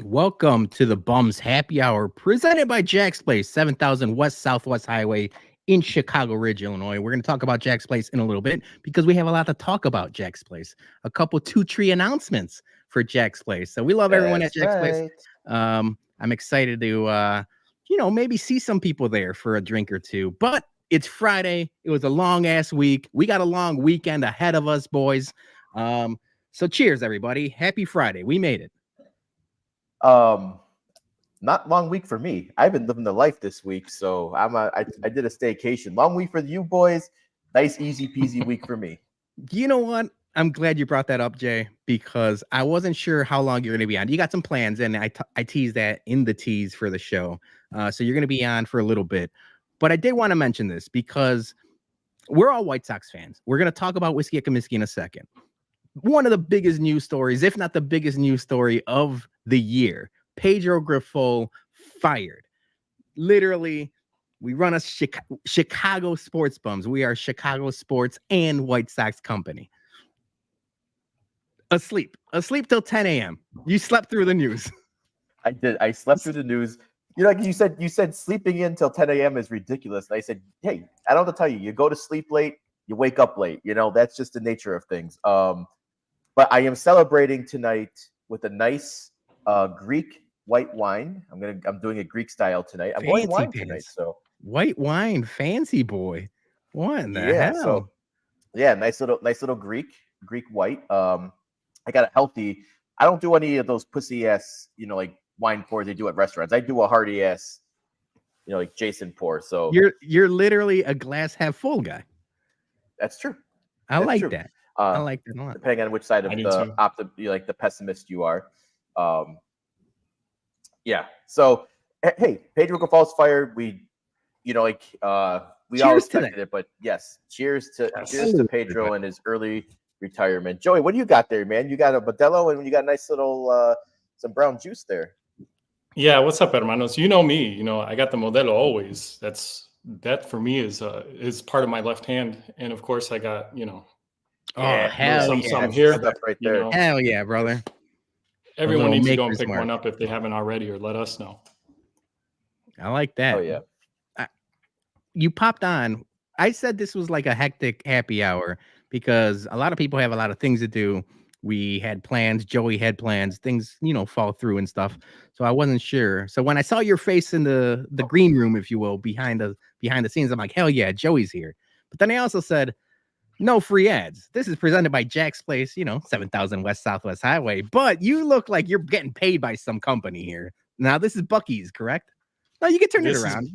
Welcome to the Bums Happy Hour presented by Jack's Place, 7000 West Southwest Highway in Chicago Ridge, Illinois. We're going to talk about Jack's Place in a little bit because we have a lot to talk about Jack's Place. A couple two-tree announcements for Jack's Place. So we love everyone at Jack's Place. I'm excited to, maybe see some people there for a drink or two. But it's Friday. It was a long-ass week. We got a long weekend ahead of us, boys. So cheers, everybody. Happy Friday. We made it. Not long week for me. I've been living the life this week, so I did a staycation. Long week for you boys. Nice, easy peasy week for me. You know what? I'm glad you brought that up, Jay, because I wasn't sure how long you're going to be on. You got some plans, and I teased that in the tease for the show. So you're going to be on for a little bit. But I did want to mention this because we're all White Sox fans. We're going to talk about Whiskey at Comiskey in a second. One of the biggest news stories, if not the biggest news story of the year, Pedro Grifol fired. Literally, we run a Chicago sports bums. We are Chicago sports and White Sox company. Asleep till 10 a.m. You slept through the news. I did. I slept through the news. You said sleeping in till 10 a.m. is ridiculous. And I said, hey, I don't have to tell you. You go to sleep late, you wake up late. That's just the nature of things. But I am celebrating tonight with a nice Greek white wine. I'm doing a Greek style tonight. I'm going wine tonight. So white wine, fancy boy. What in the hell? So nice little Greek white. I got a healthy. I don't do any of those pussy ass, like wine pours they do at restaurants. I do a hearty ass, like Jason pour. So you're literally a glass half full guy. That's true. I like that a lot. Depending on which side of the pessimist you are. So hey, Pedro Grifol's fired. We all expected it, but yes, cheers to Pedro and his early retirement. Joey, what do you got there, man? You got a Modelo and you got a nice little some brown juice there. Yeah, what's up, hermanos? You know me. I got the Modelo always. That for me is part of my left hand, and of course I got some here right there. Hell yeah, brother. Everyone needs to go and pick one up if they haven't already, or let us know. I like that. Oh yeah. You popped on. I said this was like a hectic happy hour because a lot of people have a lot of things to do. We had plans. Joey had plans. Things, fall through and stuff. So I wasn't sure. So when I saw your face in the green room, if you will, behind the scenes, I'm like, hell yeah, Joey's here. But then I also said, no free ads. This is presented by Jack's Place, 7000 West Southwest Highway. But you look like you're getting paid by some company here. Now, this is Buc-ee's, correct? No, you can turn it around.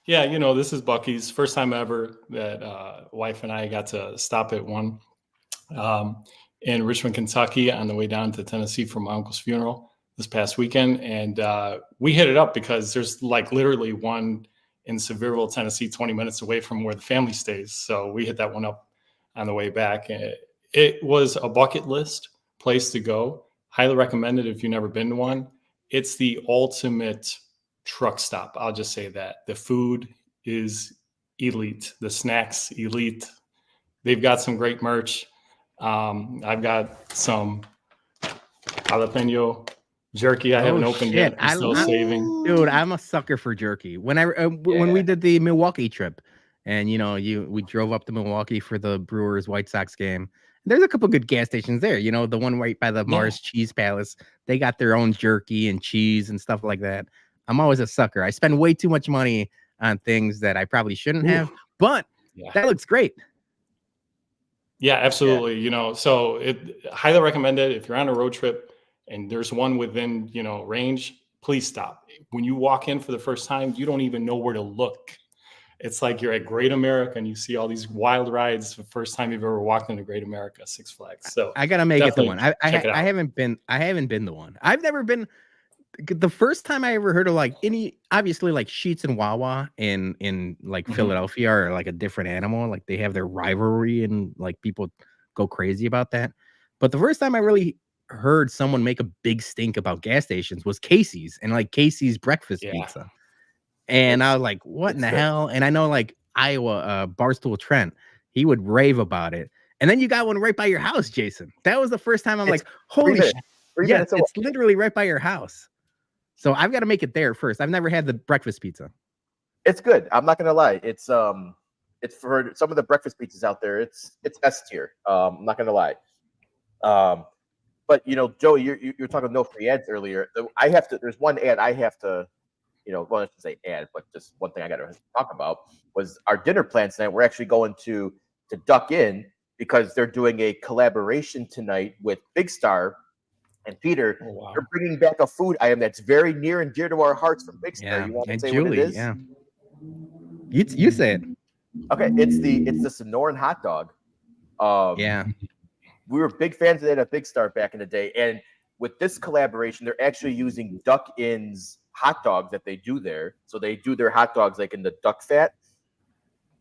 Yeah, this is Buc-ee's. First time ever that wife and I got to stop at one in Richmond, Kentucky on the way down to Tennessee for my uncle's funeral this past weekend. And we hit it up because there's like literally one in Sevierville, Tennessee, 20 minutes away from where the family stays. So we hit that one up on the way back. It was a bucket list place to go. Highly recommended if you've never been to one. It's the ultimate truck stop. I'll just say that. The food is elite. The snacks, elite. They've got some great merch. I've got some jalapeno jerky. I haven't opened yet. I'm still saving. Dude, I'm a sucker for jerky. When we did the Milwaukee trip, and we drove up to Milwaukee for the Brewers White Sox game. There's a couple good gas stations there. The one right by the Mars Cheese Palace. They got their own jerky and cheese and stuff like that. I'm always a sucker. I spend way too much money on things that I probably shouldn't have, but that looks great. Yeah, absolutely. So highly recommended if you're on a road trip. And there's one within, range, please stop. When you walk in for the first time, you don't even know where to look. It's like you're at Great America and you see all these wild rides the first time you've ever walked into Great America, Six Flags. So I gotta make it the one. I haven't been the one. I've never been. The first time I ever heard of obviously Sheetz and Wawa in Philadelphia are like a different animal. Like they have their rivalry and like people go crazy about that. But the first time I really heard someone make a big stink about gas stations was Casey's and Casey's breakfast pizza. And I was like, what in the hell? And I know Iowa, Barstool Trent, he would rave about it. And then you got one right by your house, Jason. That was the first time I'm like, holy shit. 30 Yeah, minutes away. it's literally right by your house. So I've got to make it there first. I've never had the breakfast pizza. It's good. I'm not gonna lie. It's for some of the breakfast pizzas out there. It's S tier. I'm not gonna lie. But Joey, you're talking no free ads earlier. There's one ad I have to, well, I shouldn't say ad, but just one thing I got to talk about was our dinner plans tonight. We're actually going to Duck In because they're doing a collaboration tonight with Big Star and Peter. Oh, wow. They're bringing back a food item that's very near and dear to our hearts from Big Star. Yeah, You want to and say Julie, what it is? yeah. You say it. Okay, it's the Sonoran hot dog. Yeah. We were big fans of that at Big Star back in the day, and with this collaboration, they're actually using Duck Inn's hot dogs that they do there. So they do their hot dogs like in the duck fat.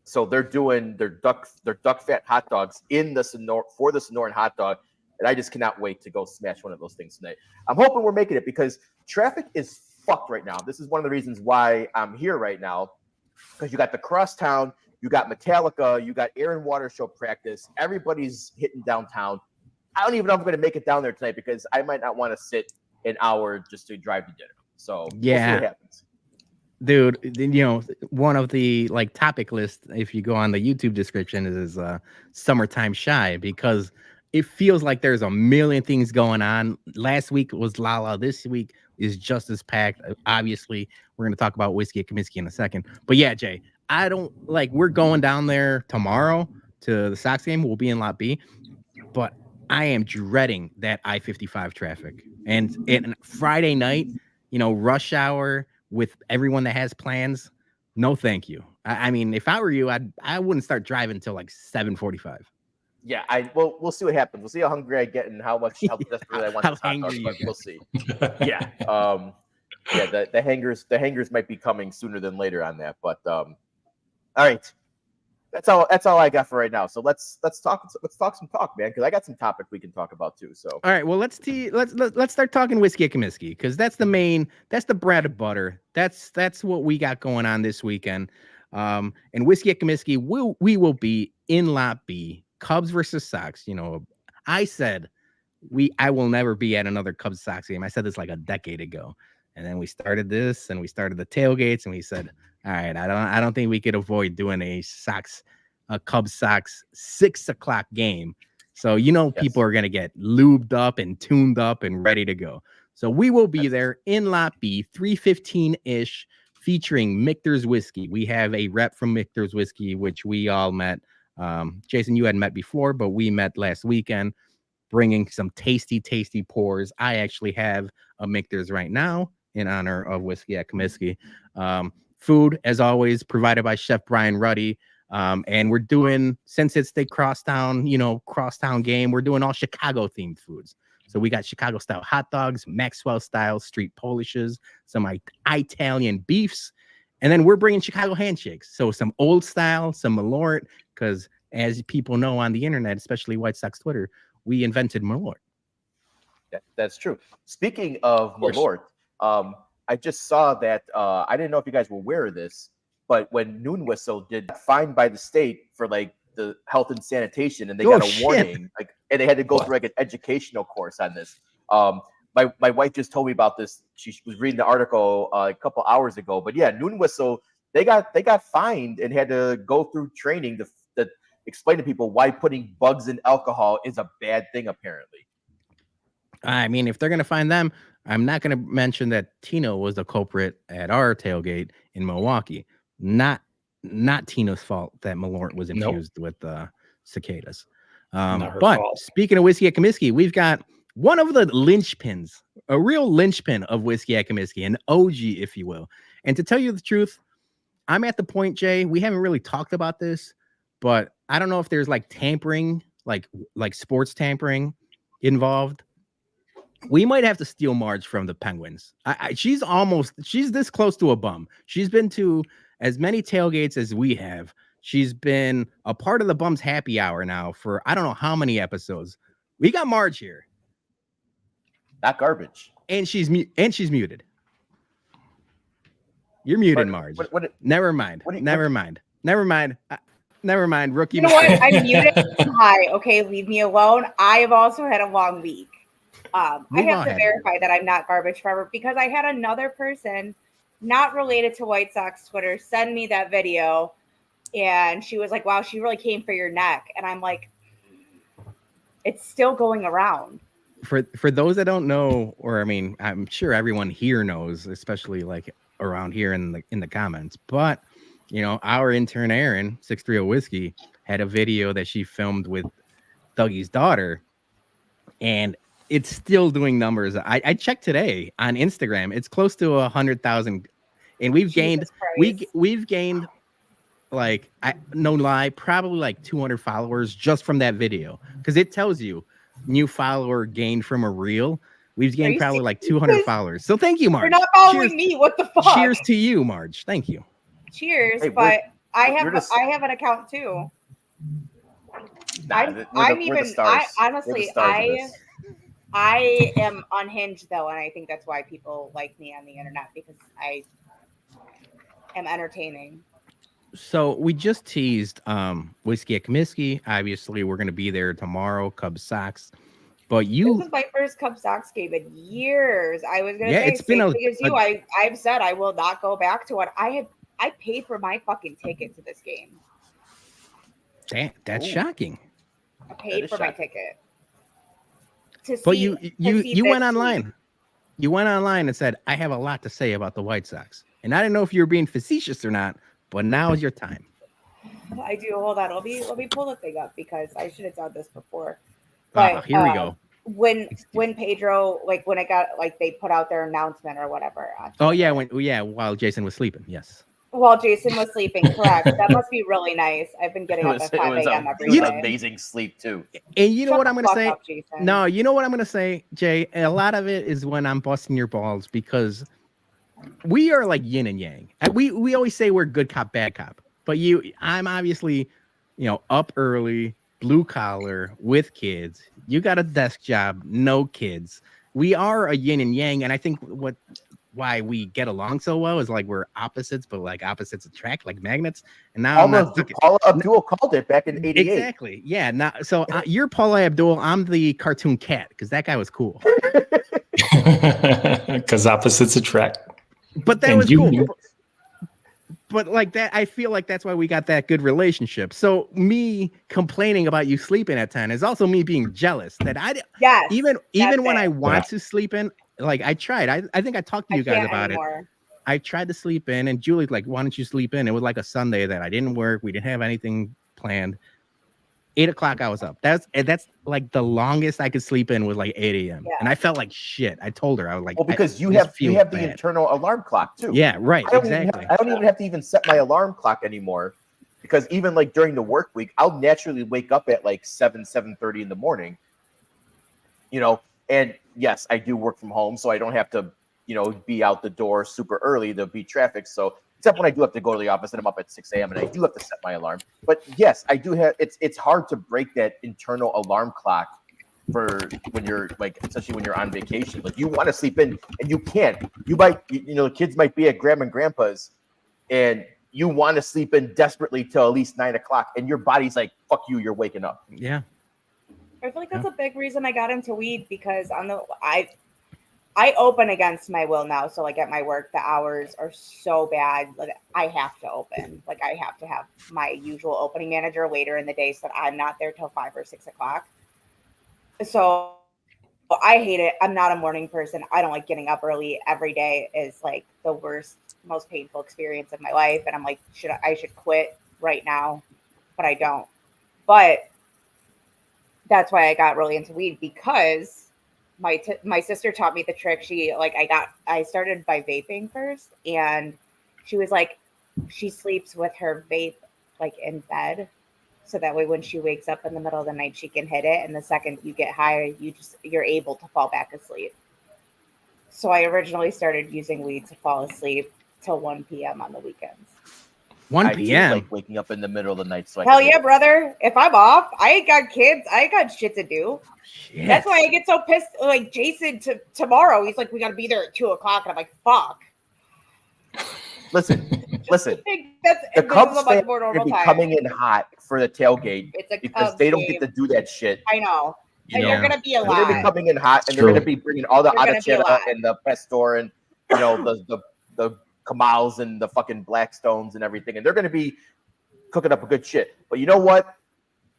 So they're doing their duck fat hot dogs in the Sonoran hot dog, and I just cannot wait to go smash one of those things tonight. I'm hoping we're making it because traffic is fucked right now. This is one of the reasons why I'm here right now, because you got the Crosstown. You got Metallica, you got Air and Water Show practice. Everybody's hitting downtown. I don't even know if I'm going to make it down there tonight because I might not want to sit an hour just to drive to dinner. So yeah, we'll see what happens. Dude, one of the topic lists, if you go on the YouTube description, is summertime shy, because it feels like there's a million things going on. Last week was Lala. This week is just as packed. Obviously, we're going to talk about Whiskey at Comiskey in a second. But yeah, Jay, we're going down there tomorrow to the Sox game. We'll be in Lot B, but I am dreading that I-55 traffic. And Friday night, rush hour with everyone that has plans. No, thank you. I mean, if I were you, I wouldn't start driving until 7:45. Yeah, we'll see what happens. We'll see how hungry I get and how desperately I want this hot dog, but we'll see. Yeah. The hangers might be coming sooner than later on that, but all right, that's all I got for right now. So let's talk some talk, man, because I got some topics we can talk about too. So all right, well let's start talking Whiskey at Comiskey, because that's the bread and butter. That's what we got going on this weekend. And Whiskey at Comiskey, we will be in Lot B, Cubs versus Sox. I said I will never be at another Cubs Sox game. I said this like a decade ago, and then we started this and we started the tailgates, and we said, all right, I don't think we could avoid doing a Cubs Sox 6 o'clock game. So yes, people are gonna get lubed up and tuned up and ready to go. So we will be there in Lot B, 3:15-ish, featuring Michter's Whiskey. We have a rep from Michter's Whiskey, which we all met. Jason, you hadn't met before, but we met last weekend, bringing some tasty, tasty pours. I actually have a Michter's right now in honor of Whiskey at Comiskey. Food, as always, provided by Chef Brian Ruddy. And we're doing, since it's the crosstown game, we're doing all Chicago themed foods. So we got Chicago style hot dogs, Maxwell style street Polishes, some Italian beefs, and then we're bringing Chicago handshakes. So some old style, some Malort, because as people know on the internet, especially White Sox Twitter, we invented Malort. That's true. Speaking of Malort, I just saw that, I didn't know if you guys were aware of this, but when Noon Whistle did fined by the state for the health and sanitation, and they got a warning, and they had to go through an educational course on this. My wife just told me about this. She was reading the article a couple hours ago, but yeah, Noon Whistle, they got fined and had to go through training to explain to people why putting bugs in alcohol is a bad thing, apparently. I mean, if they're going to find them, I'm not going to mention that Tino was the culprit at our tailgate in Milwaukee. Not Tino's fault that Malort was infused with cicadas. But fault. Speaking of Whiskey at Comiskey, we've got one of the linchpins, a real linchpin of Whiskey at Comiskey, an OG, if you will. And to tell you the truth, I'm at the point, Jay, we haven't really talked about this, but I don't know if there's tampering, like sports tampering involved. We might have to steal Marge from the Penguins. She's this close to a bum. She's been to as many tailgates as we have. She's been a part of the Bums happy hour now for I don't know how many episodes. We got Marge here. Not garbage. And she's muted. You're muted, Marge. Never mind. Never mind. Rookie. You know what? I'm muted. Hi. Okay, leave me alone. I have also had a long week. I have to verify that I'm not garbage forever, because I had another person not related to White Sox Twitter send me that video, and she was like, wow, she really came for your neck. And I'm like, it's still going around. For those that don't know, or I mean, I'm sure everyone here knows, especially like around here in the comments, but you know, our intern Aaron 630 Whiskey had a video that she filmed with Dougie's daughter, and it's still doing numbers. I checked today on Instagram, it's close to 100,000, and we've gained like, no lie, probably like 200 followers just from that video, because it tells you new follower gained from a reel. We've gained probably like 200 followers. So thank you, Marge. You're not following me. What the fuck? Cheers to you, Marge. Thank you. Cheers, hey, but I have an account too. Honestly, I am unhinged though, and I think that's why people like me on the internet, because I am entertaining. So we just teased Whiskey at Comiskey. Obviously, we're going to be there tomorrow, Cubs Sox. But this is my first Cubs Sox game in years. I was going to say, it's been I've said I will not go back to it. I paid for my fucking ticket to this game. Damn, that's shocking. I paid for my ticket. But you went online. You went online and said, I have a lot to say about the White Sox. And I didn't know if you were being facetious or not, but now is your time. I do. Hold on. Let me pull the thing up, because I should have done this before. But here we go. When Pedro, like when it got, like they put out their announcement or whatever. While Jason was sleeping. Yes. While Jason was sleeping, correct. That must be really nice. I've been getting up at 5 a.m. every day. Amazing sleep too. And you know what I'm going to say? No, you know what I'm going to say, Jay? A lot of it is when I'm busting your balls, because we are like yin and yang. We always say we're good cop, bad cop. But I'm obviously, up early, blue collar, with kids. You got a desk job, no kids. We are a yin and yang, and I think why we get along so well is like we're opposites, but like opposites attract, like magnets. And now Paula Abdul called it back in '88. Exactly. Yeah. Now, so you're Paula Abdul. I'm the cartoon cat, because that guy was cool. Because opposites attract. But that was cool. But like that, I feel like that's why we got that good relationship. So me complaining about you sleeping at 10 is also me being jealous that even when I want to sleep in, like I tried. I think I talked to you guys about it. I tried to sleep in, and Julie's like, why don't you sleep in? It was like a Sunday that I didn't work. We didn't have anything planned. 8 o'clock, I was up. That's like the longest I could sleep in was like 8 a.m. And I felt like shit. I told her, I was like, well, because you have the internal alarm clock too. Yeah, right. Exactly. I don't even have to even set my alarm clock anymore, because even like during the work week, I'll naturally wake up at like 7:30 in the morning. And yes, I do work from home, so I don't have to, be out the door super early. There'll be traffic, so. Except when I do have to go to the office and I'm up at 6 a.m. and I do have to set my alarm. But yes, I do have. It's hard to break that internal alarm clock for when you're like, especially when you're on vacation. Like you want to sleep in and you can't. You might, the kids might be at grandma and grandpa's, and you want to sleep in desperately till at least 9 o'clock, and your body's like, "Fuck you, you're waking up." Yeah. I feel like that's a big reason I got into weed, because I open against my will now. So like at my work, the hours are so bad. Like I have to open. Like I have to have my usual opening manager later in the day, so that I'm not there till 5 or 6 o'clock. So I hate it. I'm not a morning person. I don't like getting up early. Every day is like the worst, most painful experience of my life. And I'm like, I should quit right now, but I don't. But that's why I got really into weed, because my sister taught me the trick. I started by vaping first, and she was like, she sleeps with her vape like in bed, so that way when she wakes up in the middle of the night, she can hit it. And the second you get high, you're able to fall back asleep. So I originally started using weed to fall asleep till 1 p.m. on the weekends. 1 p.m. Like waking up in the middle of the night. So hell yeah, brother. If I'm off, I ain't got kids. I ain't got shit to do. Shit. That's why I get so pissed. Like Jason tomorrow, he's like, we got to be there at 2 o'clock. And I'm like, fuck. Listen. The Cubs fans are going to be coming in hot for the tailgate, because they don't get to do that shit. I know. You And know, you're gonna be a they're going to be lot. coming in hot, and True. they're going to be bringing all the They're gonna be a Adachera lot. and the Pastor and the Kamals and the fucking Blackstones and everything, and they're going to be cooking up a good shit. But you know what?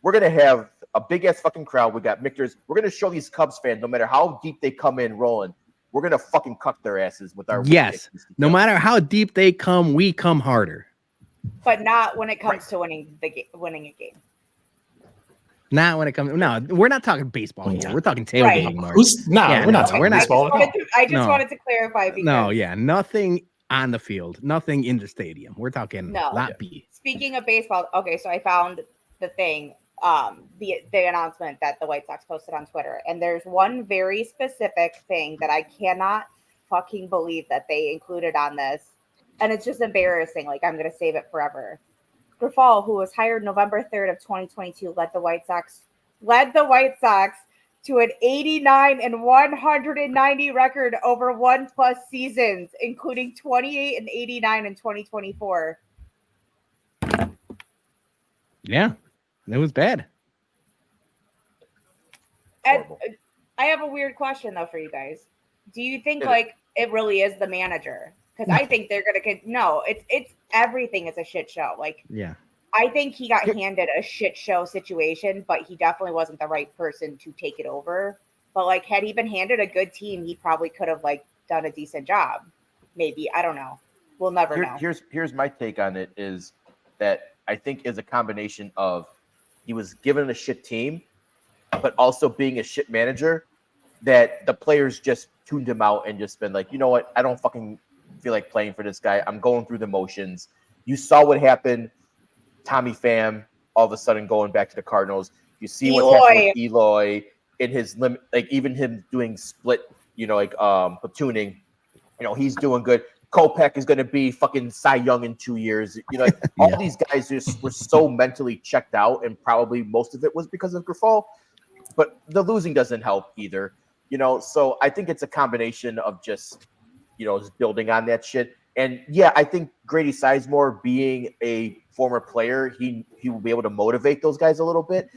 We're going to have a big ass fucking crowd. We got Mictors. We're going to show these Cubs fans, no matter how deep they come in rolling, we're going to fucking cuck their asses with our Yes. No matter how deep they come, we come harder. But not when it comes to winning a game. Not when it comes. No, we're not talking baseball here. We're talking tailgating, Mark. We're not talking we're not. baseball. I just wanted to clarify because No, yeah, nothing on the field, nothing in the stadium. We're talking lot B. Speaking of baseball, okay, so I found the thing, the announcement that the White Sox posted on Twitter, and there's one very specific thing that I cannot fucking believe that they included on this, and it's just embarrassing. Like, I'm gonna save it forever. Grifol, who was hired November 3rd of 2022, led the White Sox to an 89 and 190 record over 1+ seasons, including 28 and 89 in 2024. Yeah, it was bad. And I have a weird question though for you guys. Do you think like it really is the manager? Because I think they're gonna no. It's everything is a shit show. Like yeah. I think he got handed a shit show situation, but he definitely wasn't the right person to take it over. But like, had he been handed a good team, he probably could have like done a decent job. Maybe, I don't know. We'll never know. Here's my take on it is that I think is a combination of he was given a shit team, but also being a shit manager, that the players just tuned him out and just been like, you know what, I don't fucking feel like playing for this guy. I'm going through the motions. You saw what happened. Tommy Pham all of a sudden going back to the Cardinals. You see what happened with Eloy in his limit, like even him doing split, platooning. He's doing good. Kopech is going to be fucking Cy Young in 2 years. All these guys just were so mentally checked out, and probably most of it was because of Grifol. But the losing doesn't help either. So I think it's a combination of just building on that shit. And yeah, I think Grady Sizemore, being a former player, he will be able to motivate those guys a little bit.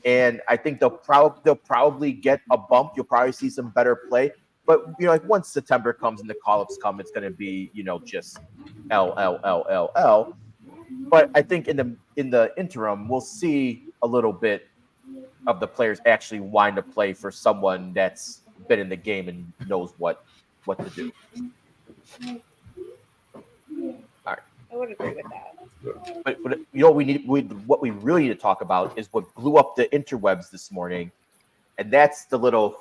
And I think they'll probably get a bump. You'll probably see some better play. But once September comes and the call-ups come, it's going to be just L. But I think in the interim, we'll see a little bit of the players actually wanting to play for someone that's been in the game and knows what to do. All right. I would agree with that. But what we really need to talk about is what blew up the interwebs this morning, and that's the little.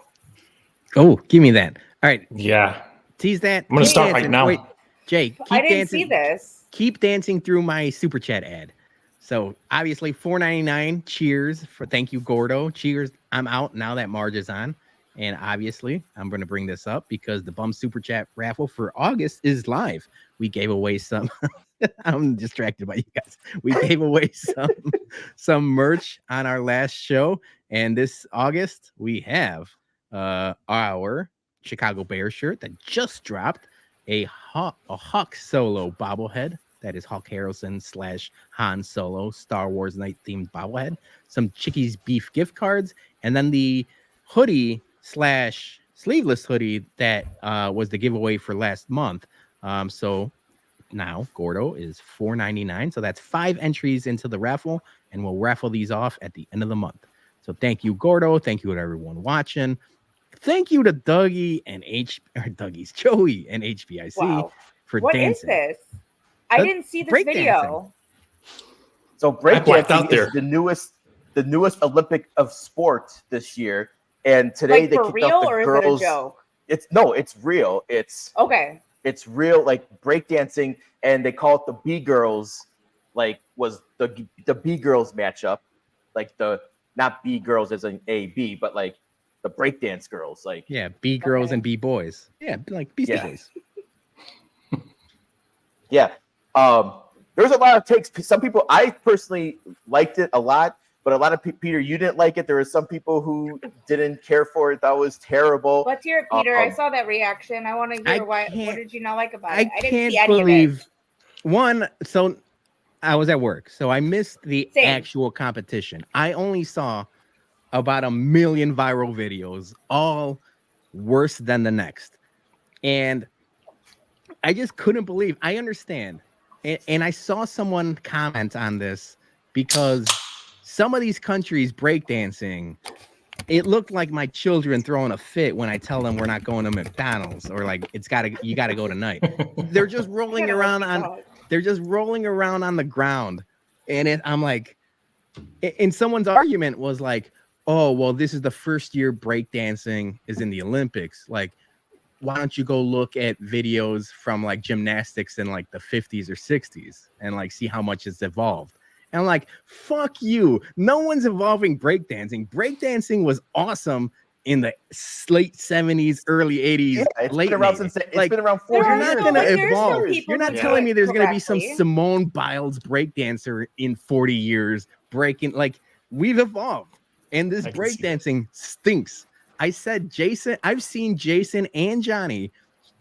Oh, give me that. All right. Yeah. Tease that. I'm gonna start right now. Wait, Jay, keep I didn't dancing. see this. Keep dancing through my super chat ad. So obviously $4.99. Cheers for thank you, Gordo. Cheers. I'm out now that Marge is on. And obviously, I'm going to bring this up because the Bum Super Chat raffle for August is live. We gave away some. I'm distracted by you guys. We gave away some merch on our last show. And this August, we have our Chicago Bears shirt that just dropped, a Hawk Solo bobblehead. That is Hawk Harrelson / Han Solo Star Wars night themed bobblehead. Some Chickies beef gift cards. And then the hoodie / sleeveless hoodie that was the giveaway for last month. So now Gordo is $4.99. So that's 5 entries into the raffle, and we'll raffle these off at the end of the month. So thank you, Gordo. Thank you to everyone watching. Thank you to Dougie and Joey and HBIC for what dancing. What is this? I didn't see this video. So breakdancing is the newest Olympic of sport this year. And today they kicked off the girls. Is it a joke? It's real. It's real, like breakdancing, and they call it the B girls. Like was the B girls matchup, like the not B girls as an A B, but like the breakdance girls, like B girls and B boys, like Beastie Boys. Yeah, there's a lot of takes. Some people, I personally liked it a lot. But a lot of Peter, you didn't like it. There were some people who didn't care for it. That was terrible. Let's hear it, Peter. I saw that reaction. I want to hear what did you not like about it? I didn't see can't any believe of it. One. So I was at work, so I missed the actual competition. I only saw about 1 million viral videos, all worse than the next. And I just couldn't believe. I understand. And I saw someone comment on this because some of these countries breakdancing, it looked like my children throwing a fit when I tell them we're not going to McDonald's, or like you gotta go tonight. They're just rolling around on the ground. And I'm like, and someone's argument was like, oh, well, this is the first year breakdancing is in the Olympics. Like, why don't you go look at videos from like gymnastics in like the 50s or 60s and like see how much it's evolved? And I'm like, fuck you. No one's evolving breakdancing. Breakdancing was awesome in the late 70s, early 80s. Yeah, it's late been around 80s. since it's Like, been around 40 you're years. not going to evolve. You're not telling me there's going to be some correctly. Simone Biles breakdancer in 40 years breaking. Like, we've evolved. And this I can see that. breakdancing stinks. I said, Jason, I've seen Jason and Johnny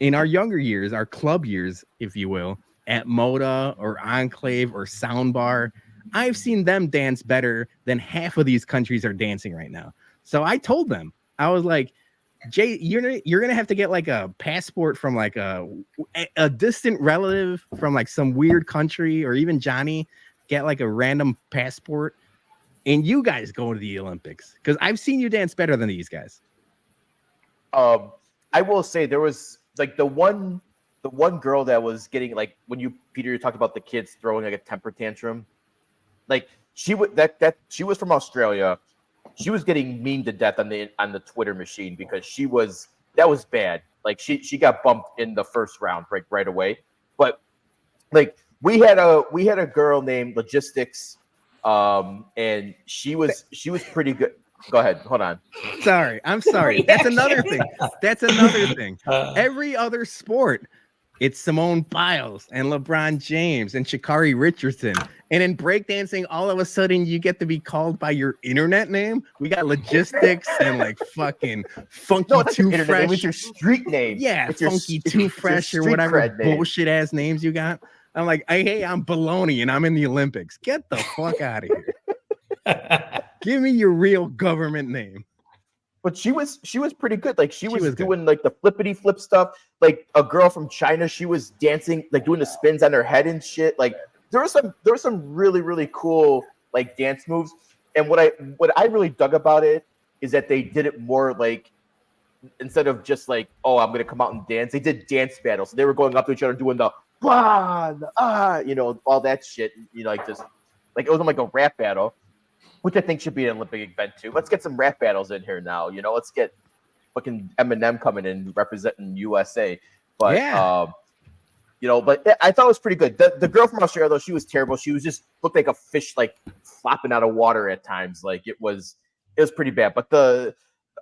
in our younger years, our club years, if you will, at Moda or Enclave or Soundbar. I've seen them dance better than half of these countries are dancing right now. So I told them, I was like, Jay, you're gonna have to get like a passport from like a distant relative from like some weird country, or even Johnny, get like a random passport, and you guys go to the Olympics, because I've seen you dance better than these guys. I will say there was like the one girl that was getting, like, when you talked about the kids throwing like a temper tantrum, like she was from Australia. She was getting memed to death on the Twitter machine because that was bad. Like she got bumped in the first round right away. But like we had a girl named Logistics, and she was pretty good. Go ahead. Hold on. I'm sorry. That's another thing. Every other sport, it's Simone Biles and LeBron James and Sha'Carri Richardson. And in breakdancing, all of a sudden you get to be called by your internet name. We got Logistics and like fucking Funky Too Fresh. It's your street name. Yeah, it's Funky Too Fresh or whatever bullshit ass names you got. I'm like, hey, I'm Bologna and I'm in the Olympics. Get the fuck out of here. Give me your real government name. But she was pretty good. Like she was doing good. like the flippity flip stuff. Like a girl from China, she was dancing, like doing the spins on her head and shit. Like there were some really, really cool like dance moves. And what I really dug about it is that they did it more like, instead of just like, oh, I'm gonna come out and dance, they did dance battles. So they were going up to each other doing the all that shit. Like just like it was like a rap battle, which I think should be an Olympic event too. Let's get some rap battles in here now. Let's get fucking Eminem coming in representing USA. But yeah. But I thought it was pretty good. The girl from Australia, though, she was terrible. She was just looked like a fish, like flopping out of water at times. Like it was pretty bad. But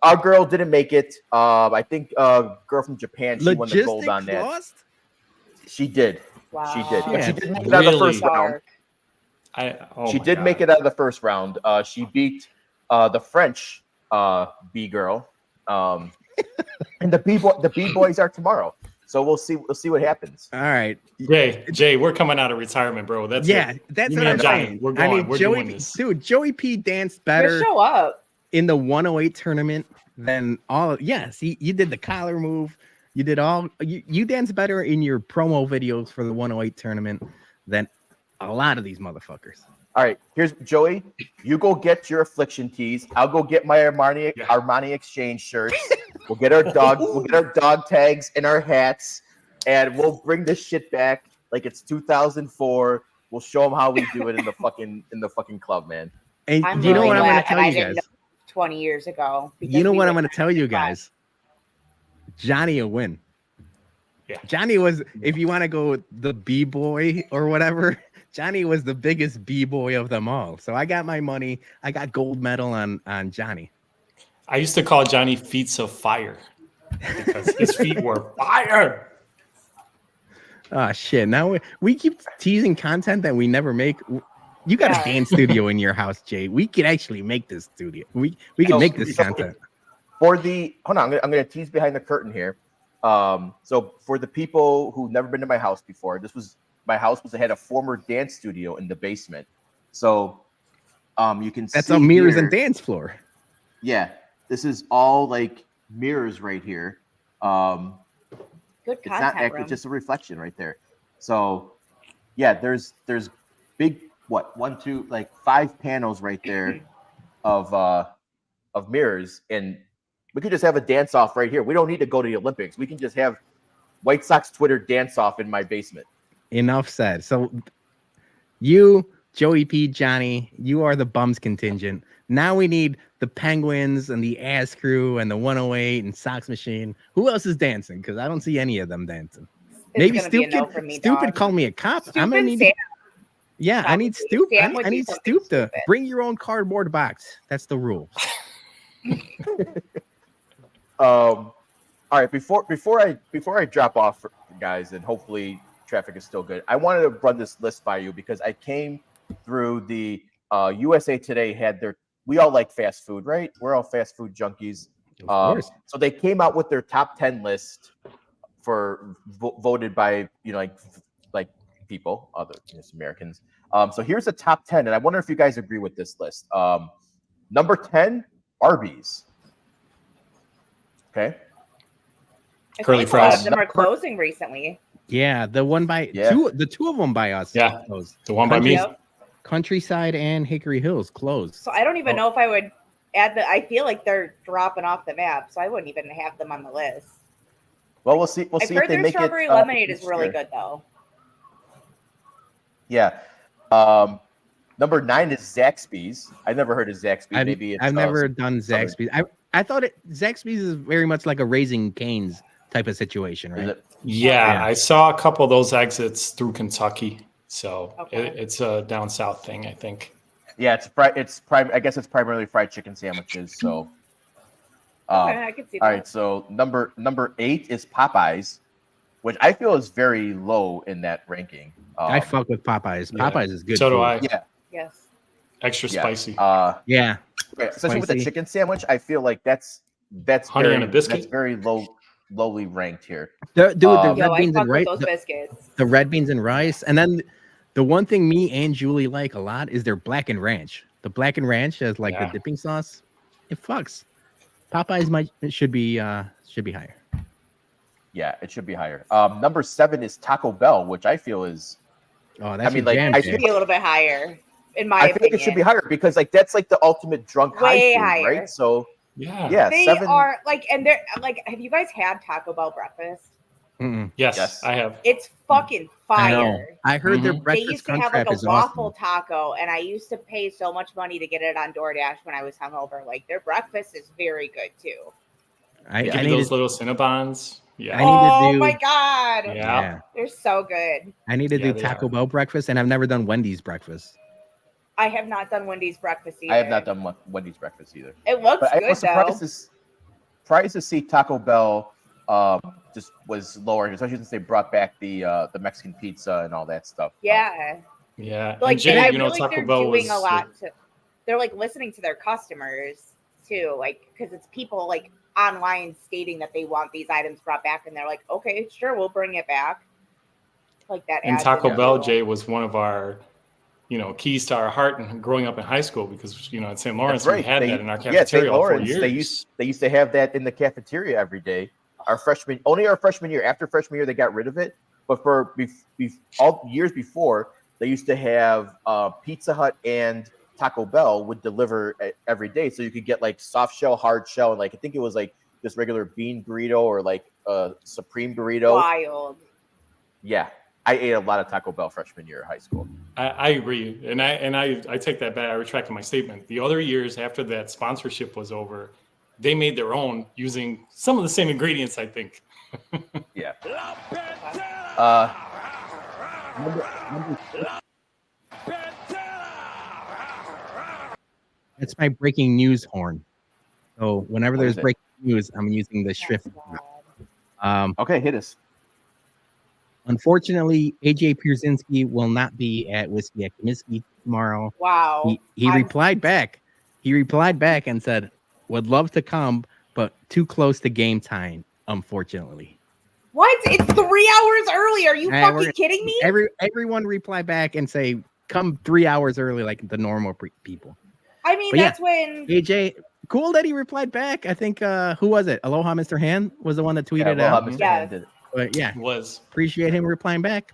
our girl didn't make it. I think girl from Japan, she won the gold on that. Lost? She did. Wow. She did. But she did make it Really? out of the first round. She did make it out of the first round. She beat the French B girl, and the B boys are tomorrow. So we'll see what happens. All right, Jay, we're coming out of retirement, bro. That's what I'm saying. We're going. We're doing this. Dude, Joey P danced better show up in the 108 tournament than all. Yes, you did the collar move. You did all. You danced better in your promo videos for the 108 tournament than a lot of these motherfuckers. All right, here's Joey. You go get your affliction tees. I'll go get my Armani Exchange shirts. We'll get our dog tags and our hats, and we'll bring this shit back like it's 2004. We'll show them how we do it in the fucking club, man. And I'm you know really what I'm going glad to tell that I you didn't guys? know 20 years ago. You know what I'm going to tell you guys? Johnny will win. Yeah. Johnny was, if you want to go with the B-boy or whatever, Johnny was the biggest B-boy of them all. So I got my money. I got gold medal on Johnny. I used to call Johnny Feats of Fire because his feet were fire. Oh, shit. Now we keep teasing content that we never make. You got a dance studio in your house, Jay. We could actually make this studio. We can make this content. Hold on, I'm gonna tease behind the curtain here. So for the people who've never been to my house before, my house had a former dance studio in the basement. So you can that's see a mirrors here, and dance floor. Yeah, this is all like mirrors right here. Good It's not content actually room. just a reflection right there. So yeah, there's big one, two, like 5 panels right there of mirrors, and we could just have a dance off right here. We don't need to go to the Olympics. We can just have White Sox Twitter dance off in my basement. Enough said. So you, Joey P, Johnny, you are the bums contingent. Now we need the Penguins and the Ass Crew and the 108 and Sox Machine. Who else is dancing? Because I don't see any of them dancing. It's Maybe gonna be a Stupid. no from me, Stupid dog. call me a cop. I'm gonna Stupid need. Sam. Yeah, I need Probably. Stoop. Sam would I do need something Stoop to stupid. bring your own cardboard box. That's the rule. All right, before I drop off, guys, and hopefully traffic is still good, I wanted to run this list by you because I came through the USA Today had their. We all like fast food, right? We're all fast food junkies. Of course. So they came out with their top 10 list for voted by like people, other Americans. So here's the top 10, and I wonder if you guys agree with this list. Number 10, Arby's. Okay. I Curly think a lot fries. of them are closing recently. Yeah, the one by Yeah. two of them by us. Yeah. closed. The one by me. Yep. Countryside and Hickory Hills closed. So I don't even know if I would add the. I feel like they're dropping off the map, so I wouldn't even have them on the list. Well, we'll see. We'll I've see heard if they their make strawberry it. lemonade is really year. good though. Yeah. Number 9 is Zaxby's. I never heard of Zaxby's. Maybe it's I've never done Zaxby's. I thought Zaxby's is very much like a Raising Cane's type of situation, Is right? it? Yeah, Yeah. I saw a couple of those exits through Kentucky. So Okay. it's a down south thing, I think. Yeah, I guess it's primarily fried chicken sandwiches. So. Okay, I could see that. All right, so number 8 is Popeyes, which I feel is very low in that ranking. I fuck with Popeyes. Yeah. Popeyes is good. So do food. I. Yeah, Yes. Extra yeah. spicy. Yeah. Especially with the Spicy. chicken sandwich, I feel like that's Honey very, on a biscuit? That's very lowly ranked here. The Yo, red I beans fuck and with rice. those biscuits. The red beans and rice, and then the one thing me and Julie like a lot is their black and ranch. The black and ranch as like Yeah. the dipping sauce. It fucks. Popeyes should be higher. Yeah, it should be higher. Number 7 is Taco Bell, which I feel is. Oh, that's mean, your like, jam, I Jay. Should be a little bit higher, in my I feel opinion. like it should be higher because like that's like the ultimate drunk Way high food, higher. right? So Yeah. yeah, They 7. are like, and they're like, have you guys had Taco Bell breakfast? Mm-mm. Yes, Yes. I have. It's fucking I know. fire. I heard their Mhm. They breakfast used to have crunchwrap like a is waffle awesome. taco, and I used to pay so much money to get it on DoorDash when I was hungover. Like their breakfast is very good too. I Give need you those to, little Cinnabons. Yeah. I need to Oh do- my god, Yeah. yeah. they're so good. I need to Yeah, do they Taco are. Bell breakfast, and I've never done Wendy's breakfast. I have not done Wendy's breakfast either. I have not done Wendy's breakfast either. It looks But I good was though. surprised to see Taco Bell just was lower, especially since they brought back the Mexican pizza and all that stuff. Yeah, Yeah. And like Jay, I you know, feel like Taco they're Bell doing was a lot. They're like listening to their customers too, like because it's people like online stating that they want these items brought back, and they're like, okay, sure, we'll bring it back. Like that. And adds Taco into Bell, it. Jay, was one of our, keys to our heart and growing up in high school because, at St. Lawrence, That's we right. had They- that in our Yeah, cafeteria St. all 4 Lawrence. years. They used to have that in the cafeteria every day. Our freshman year. After freshman year, they got rid of it. But for all years before, they used to have Pizza Hut and Taco Bell would deliver every day, so you could get like soft shell, hard shell, and like I think it was like this regular bean burrito or like a supreme burrito. Wild. Yeah, I ate a lot of Taco Bell freshman year of high school. I agree. And I take that back. I retracted my statement. The other years after that sponsorship was over, they made their own using some of the same ingredients, I think. Yeah. That's my breaking news horn. So whenever What there's is it? breaking news, I'm using the shrift. That's wild. Okay, hit us. Unfortunately, AJ Pierzynski will not be at Whiskey at Comiskey tomorrow. Wow. He I'm- replied back. He replied back and said, "Would love to come, but too close to game time, unfortunately." What? It's 3 hours early. Are you Hey, fucking we're- kidding me? Everyone reply back and say, "Come 3 hours early, like the normal people." I mean, But yeah, that's when. AJ, Cool that he replied back. I think who was it? Aloha Mr. Han was the one that tweeted Aloha, out. Mr. Yes. Han did it. But yeah, Was appreciate him replying back.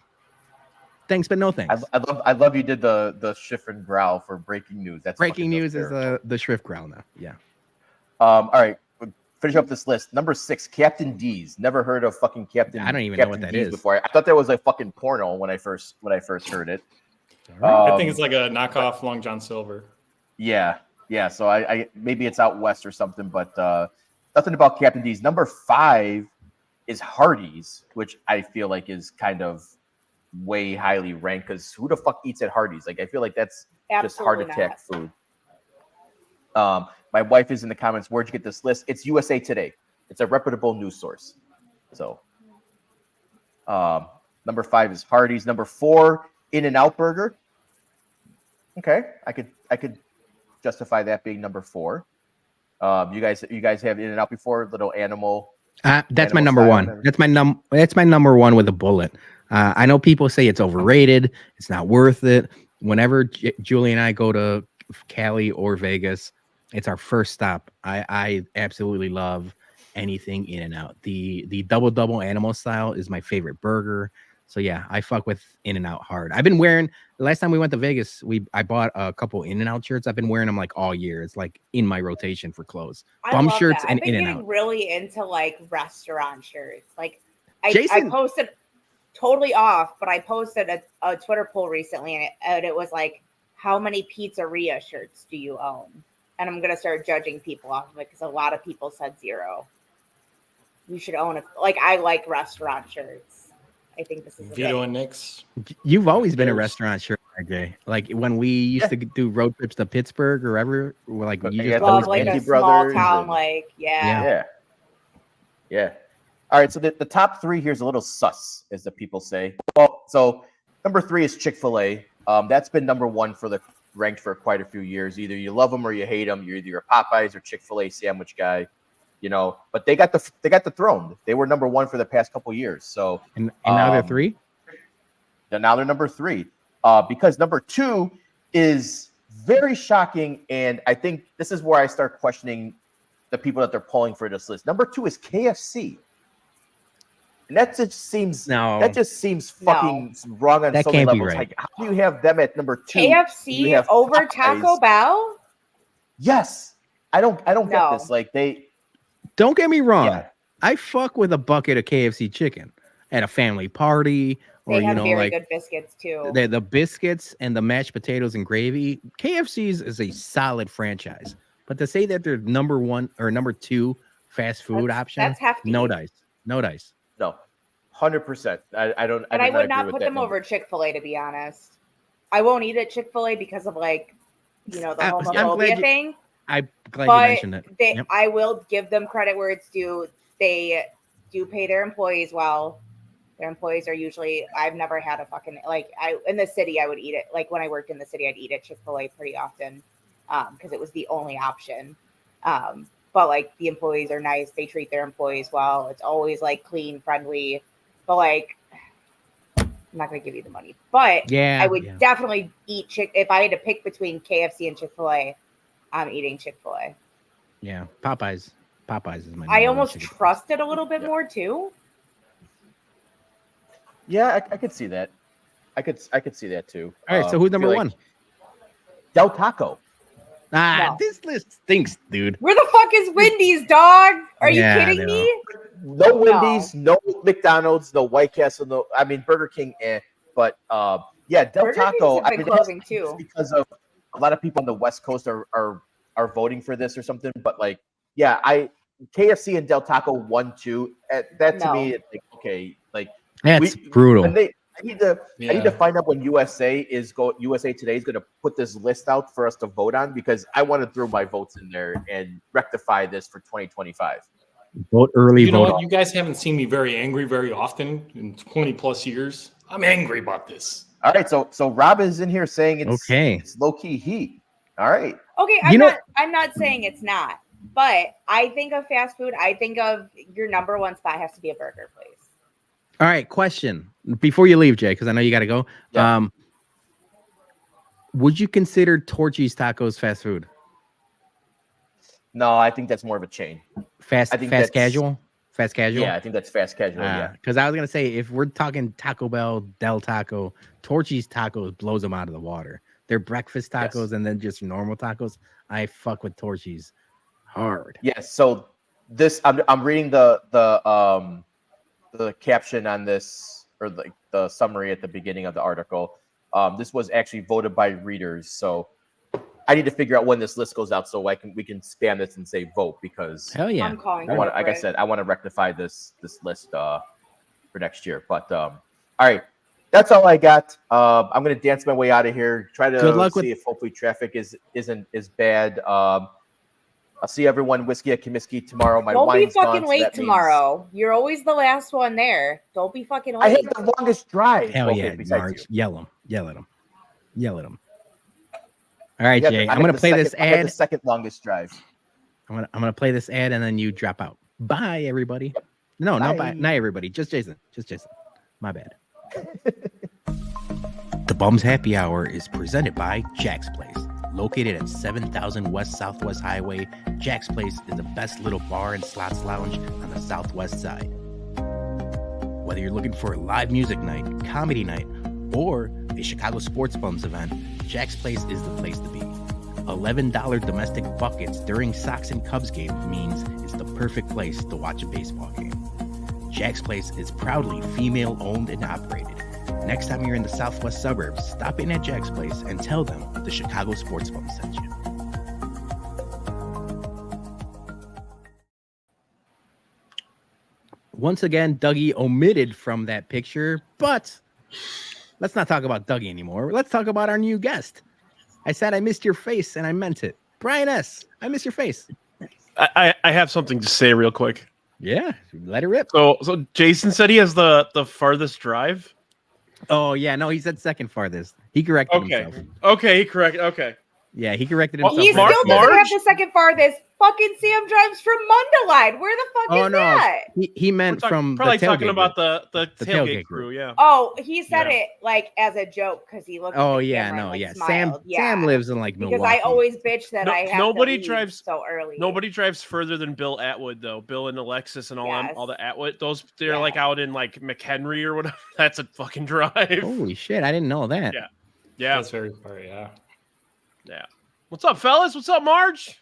Thanks, but no thanks. I love you did the Schiffrin growl for breaking news. That's Breaking fucking news is terrible. the Schrift growl now. Yeah. All right, finish up this list. Number 6, Captain D's. Never heard of fucking Captain. I don't even know Captain what that D's is. before. I thought that was a fucking porno when I first heard it. I think it's like a knockoff Long John Silver. Yeah. So I maybe it's out west or something, but nothing about Captain D's. Number 5 is Hardee's, which I feel like is kind of way highly ranked because who the fuck eats at Hardee's? Like I feel like that's just heart Absolutely attack food. My wife is in the comments. Where'd you get this list? It's USA Today. It's a reputable news source. So, number 5 is Hardee's. Number 4, In-N-Out Burger. Okay, I could justify that being number 4. You guys have In-N-Out before? Little animal. That's my Animal number style, one. whatever. That's my number one with a bullet. I know people say it's overrated. It's not worth it. Whenever Julie and I go to Cali or Vegas, it's our first stop. I absolutely love anything In-N-Out. The double animal style is my favorite burger. So yeah, I fuck with In-N-Out hard. I've been wearing, the last time we went to Vegas, I bought a couple In-N-Out shirts. I've been wearing them like all year. It's like in my rotation for clothes. Bum love shirts that. and I've been In-N-Out. getting really into like restaurant shirts. Like I Jason- posted totally off, but I posted a Twitter poll recently and it was like, how many pizzeria shirts do you own? And I'm gonna start judging people off of it because a lot of people said 0. You should own I like restaurant shirts. I think this is a Vito thing. and Nick's. You've always been a There's- restaurant shirt guy. Like when we used to do road trips to Pittsburgh or wherever, we're like, you Yeah, just those Love always like been Yankee a small Brothers town, and- like Yeah. All right, so the top 3 here's a little sus, as the people say. Well, so number 3 is Chick-fil-A. That's been number 1 ranked for quite a few years. Either you love them or you hate them. You're either a Popeyes or Chick-fil-A sandwich guy, But they got the throne. They were number 1 for the past couple years. So and now they're 3. now they're number 3. Because number 2 is very shocking, and I think this is where I start questioning the people that they're polling for this list. Number 2 is KFC. And that just seems fucking wrong on That so many can't be levels. right. Like, how do you have them at number 2? KFC You have over Popeyes. Taco Bell? Yes. I don't get No. this. Like Don't get me wrong. Yeah. I fuck with a bucket of KFC chicken at a family party, or They have very good biscuits too. the biscuits and the mashed potatoes and gravy. KFC's is a solid franchise, but to say that they're number 1 or number 2 fast food option, That's hefty. no dice. No, 100%. I don't. But I would agree not with put that them number. over Chick-fil-A, to be honest. I won't eat at Chick-fil-A because of the homophobia thing. I'm glad But you mentioned it. Yep. I will give them credit where it's due. They do pay their employees well. Their employees are usually. I've never had a fucking in the city. I would eat it. Like when I worked in the city, I'd eat at Chick-fil-A pretty often because it was the only option. But the employees are nice. They treat their employees well. It's always clean, friendly. But I'm not gonna give you the money. But Yeah, I would definitely eat if I had to pick between KFC and Chick-fil-A, I'm eating Chick-fil-A. Yeah, Popeyes is my. I number one almost chicken. trust it a little bit more too. Yeah, I could see that. I could see that too. All right, so who's number 1? Del Taco. No. This list stinks, dude. Where the fuck is Wendy's, dog? Are Yeah, you kidding me? No Wendy's, no McDonald's, no White Castle, no. I mean Burger King, but Del Burger Taco. King's been closing too. Because of a lot of people on the West Coast are voting for this or something. But KFC and Del Taco 1, 2. That to me, it's okay. That's brutal. I need to find out when USA Today is going to put this list out for us to vote on, because I want to throw my votes in there and rectify this for 2025. Vote early. You know vote what? You guys haven't seen me very angry very often in 20 plus years. I'm angry about this. All right, so Rob is in here saying Okay. it's low key heat. All right. Okay, I'm not saying it's not, but I think of fast food. I think of your number 1 spot has to be a burger place. All right, question before you leave, Jay, because I know you got to go. Yeah. Would you consider Torchy's Tacos fast food? No, I think that's more of a chain. Fast casual. Yeah, I think that's fast casual. Yeah, because I was gonna say if we're talking Taco Bell, Del Taco, Torchy's tacos blows them out of the water. They're breakfast tacos and then just normal tacos. I fuck with Torchy's hard. Yes. So this, I'm reading the caption on this, or the summary at the beginning of the article. This was actually voted by readers, so I need to figure out when this list goes out so we can spam this and say vote, because hell yeah, I'm calling. like I said, I want to rectify this list for next year. But all right, that's all I got. I'm gonna dance my way out of here. Try to see if hopefully traffic isn't as bad. I'll see everyone whiskey at Comiskey tomorrow. Don't be fucking late tomorrow. You're always the last one there. Don't be fucking late. I had the longest drive. Hell yeah, March. Yell at them. All right, Jay. I'm gonna play this ad. I had the second longest drive. I'm gonna play this ad and then you drop out. Bye, everybody. Yep. No, not bye. Not everybody. Just Jason. My bad. The Bums Happy Hour is presented by Jack's Place. Located at 7000 West Southwest Highway, Jack's Place is the best little bar and slots lounge on the southwest side. Whether you're looking for a live music night, comedy night, or a Chicago Sports Bums event, Jack's Place is the place to be. $11 domestic buckets during Sox and Cubs game means it's the perfect place to watch a baseball game. Jack's Place is proudly female-owned and operated. Next time you're in the southwest suburbs, stop in at Jack's Place and tell them the Chicago Sports Bums sent you. Once again, Dougie omitted from that picture, but let's not talk about Dougie anymore. Let's talk about our new guest. I said I missed your face, and I meant it. Brian S., I miss your face. I have something to say real quick. Yeah, let it rip. So Jason said he has the farthest drive. Oh, yeah. No, he said second farthest. He corrected himself. Okay, he corrected. Okay. Yeah, he corrected himself. He still doesn't have the second farthest. Fucking Sam drives from Mundelein. Where the fuck is that? He meant from probably the talking about group. the tailgate crew. Yeah. Oh, he said it like as a joke because he looked. Oh at the yeah, camera no, and, yeah. like, smiled. Sam lives in like Milwaukee. Because I always bitch that I have nobody to leave drives so early. Nobody drives further than Bill Atwood though. Bill and Alexis and all the Atwood. They're like out in like McHenry or whatever. That's a fucking drive. Holy shit! I didn't know that. Yeah. That's very far. Yeah. What's up, fellas? What's up, Marge?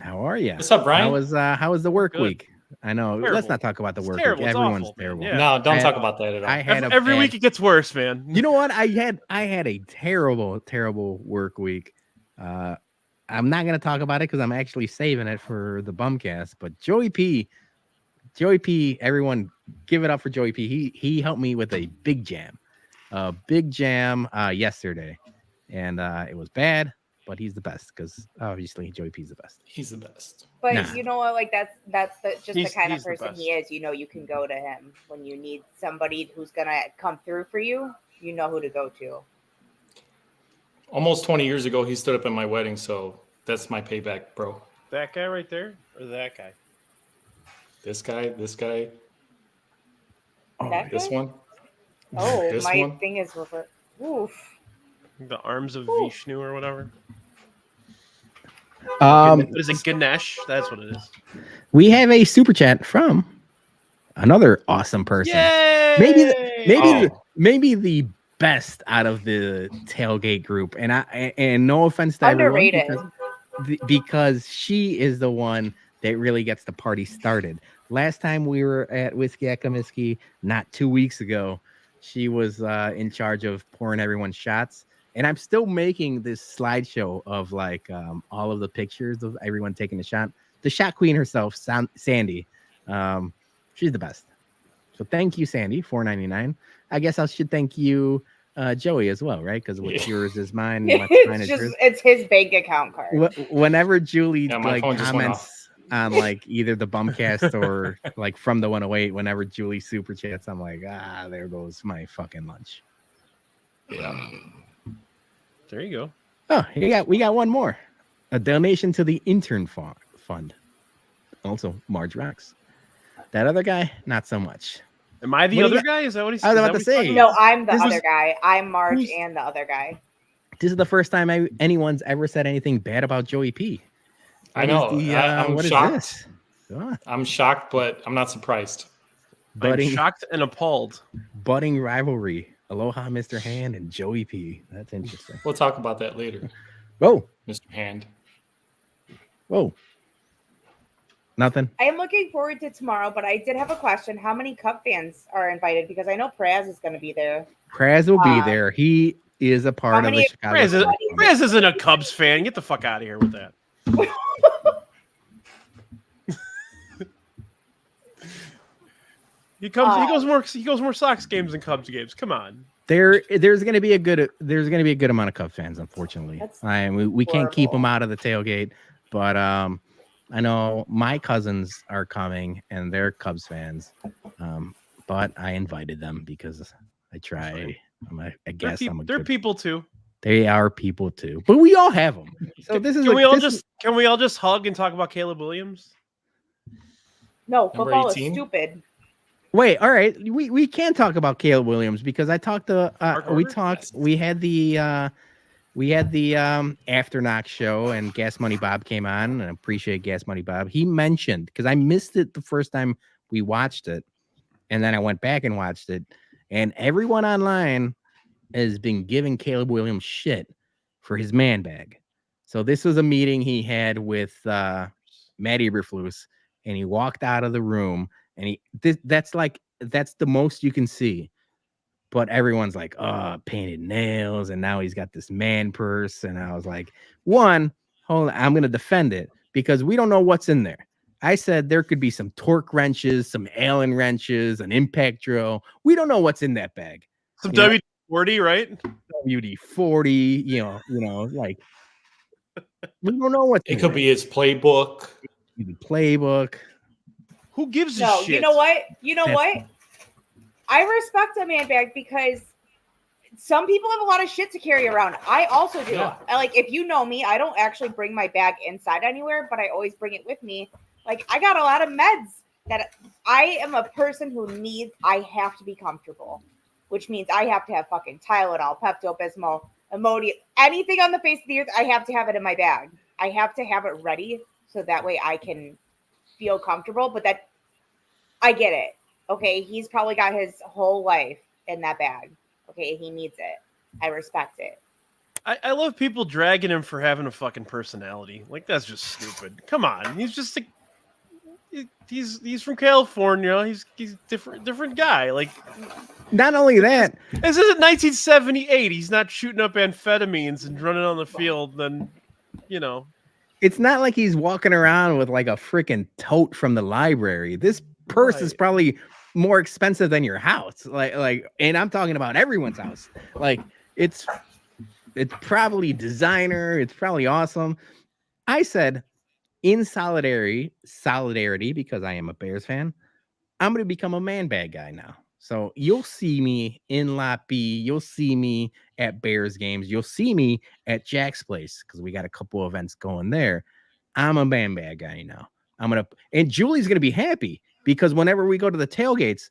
How are you? What's up, Brian? How was the work Good. week? I know. Terrible. Let's not talk about the work week. Terrible. Everyone's awful, terrible. Yeah. No, don't talk about that at all. I had every week it gets worse, man. You know what? I had a terrible work week. I'm not gonna talk about it because I'm actually saving it for the Bumcast. But Joey P, everyone give it up for Joey P. He helped me with a big jam yesterday, and it was bad. But he's the best because obviously Joey P's the best. He's the best. But you know what? Like that's the kind of he's the person best. he is. You know, you can go to him when you need somebody who's gonna come through for you. You know who to go to. Almost 20 years ago, he stood up at my wedding, so that's my payback, bro. That guy right there, or that guy? This guy. Oh, That This guy? one. Oh, This my one? thing is oof. The arms of Vishnu or whatever. Is it Ganesh? That's what it is. We have a super chat from another awesome person. Yay! Maybe the best out of the tailgate group. And no offense to Underrated. everyone, because she is the one that really gets the party started. Last time we were at Whiskey at Comiskey, not 2 weeks ago, she was in charge of pouring everyone shots. And I'm still making this slideshow of like all of the pictures of everyone taking a shot. The shot queen herself, Sandy. She's the best. So thank you, Sandy, $4.99. I guess I should thank you, Joey, as well, right? Because what's yours is mine. What's mine is yours. It's his bank account card. Whenever Julie my phone just went comments on like either the Bumcast or like from the 108, whenever Julie super chats, I'm like, there goes my fucking lunch. Yeah. There you go. Oh, we got one more. A donation to the intern fund. Also, Marge rocks. That other guy, not so much. Am I the other guy? Is that what he said? I was about to say. No, I'm the other guy. I'm Marge and the other guy. This is the first time anyone's ever said anything bad about Joey P. I know. I'm what shocked. is this? I'm shocked, but I'm not surprised. I'm shocked and appalled. Budding rivalry. Aloha, Mr. Hand and Joey P. That's interesting. We'll talk about that later. Whoa. Mr. Hand. Whoa. Nothing. I am looking forward to tomorrow, but I did have a question. How many Cub fans are invited? Because I know Praz is going to be there. Praz will be there. He is a part of the Chicago. Praz isn't a Cubs fan. Get the fuck out of here with that. He goes more Sox games than Cubs games. Come on. There's going to be a good amount of Cub fans, unfortunately. We can't keep them out of the tailgate, but I know my cousins are coming and they're Cubs fans. But I invited them because I try. They're people too. They are people too, but we all have them. So can we all just hug and talk about Caleb Williams? No, football is stupid. Wait, all right. We can talk about Caleb Williams because I talked to we had the After Knock show and Gas Money Bob came on, and I appreciate Gas Money Bob. He mentioned, because I missed it the first time we watched it, and then I went back and watched it, and everyone online has been giving Caleb Williams shit for his man bag. So this was a meeting he had with Matt Eberflus, and he walked out of the room. And that's the most you can see. But everyone's like, oh, painted nails. And now he's got this man purse. And I was like, hold on, I'm going to defend it because we don't know what's in there. I said there could be some torque wrenches, some Allen wrenches, an impact drill. We don't know what's in that bag. Some WD-40, right? WD-40, like we don't know what it could be. His playbook. Playbook. Who gives a shit? You know what? I respect a man bag because some people have a lot of shit to carry around. I also do. Yeah. Like, if you know me, I don't actually bring my bag inside anywhere, but I always bring it with me. Like, I got a lot of meds that I am a person who I have to be comfortable, which means I have to have fucking Tylenol, Pepto-Bismol, Imodium, anything on the face of the earth. I have to have it in my bag. I have to have it ready so that way I can feel comfortable, but that I get it. Okay, he's probably got his whole life in that bag. Okay, he needs it. I respect it. I love people dragging him for having a fucking personality. Like, that's just stupid. Come on, he's just he's from California. He's different guy. Like, not only that, this isn't 1978. He's not shooting up amphetamines and running on the field. Then, it's not like he's walking around with like a freaking tote from the library. This purse is probably more expensive than your house. Like, and I'm talking about everyone's house. Like, it's probably designer. It's probably awesome. I said, in solidarity, because I am a Bears fan, I'm going to become a man bag guy now. So you'll see me in Lot B. You'll see me at Bears games. You'll see me at Jack's place because we got a couple events going there. I'm a man bag guy now. And Julie's going to be happy because whenever we go to the tailgates,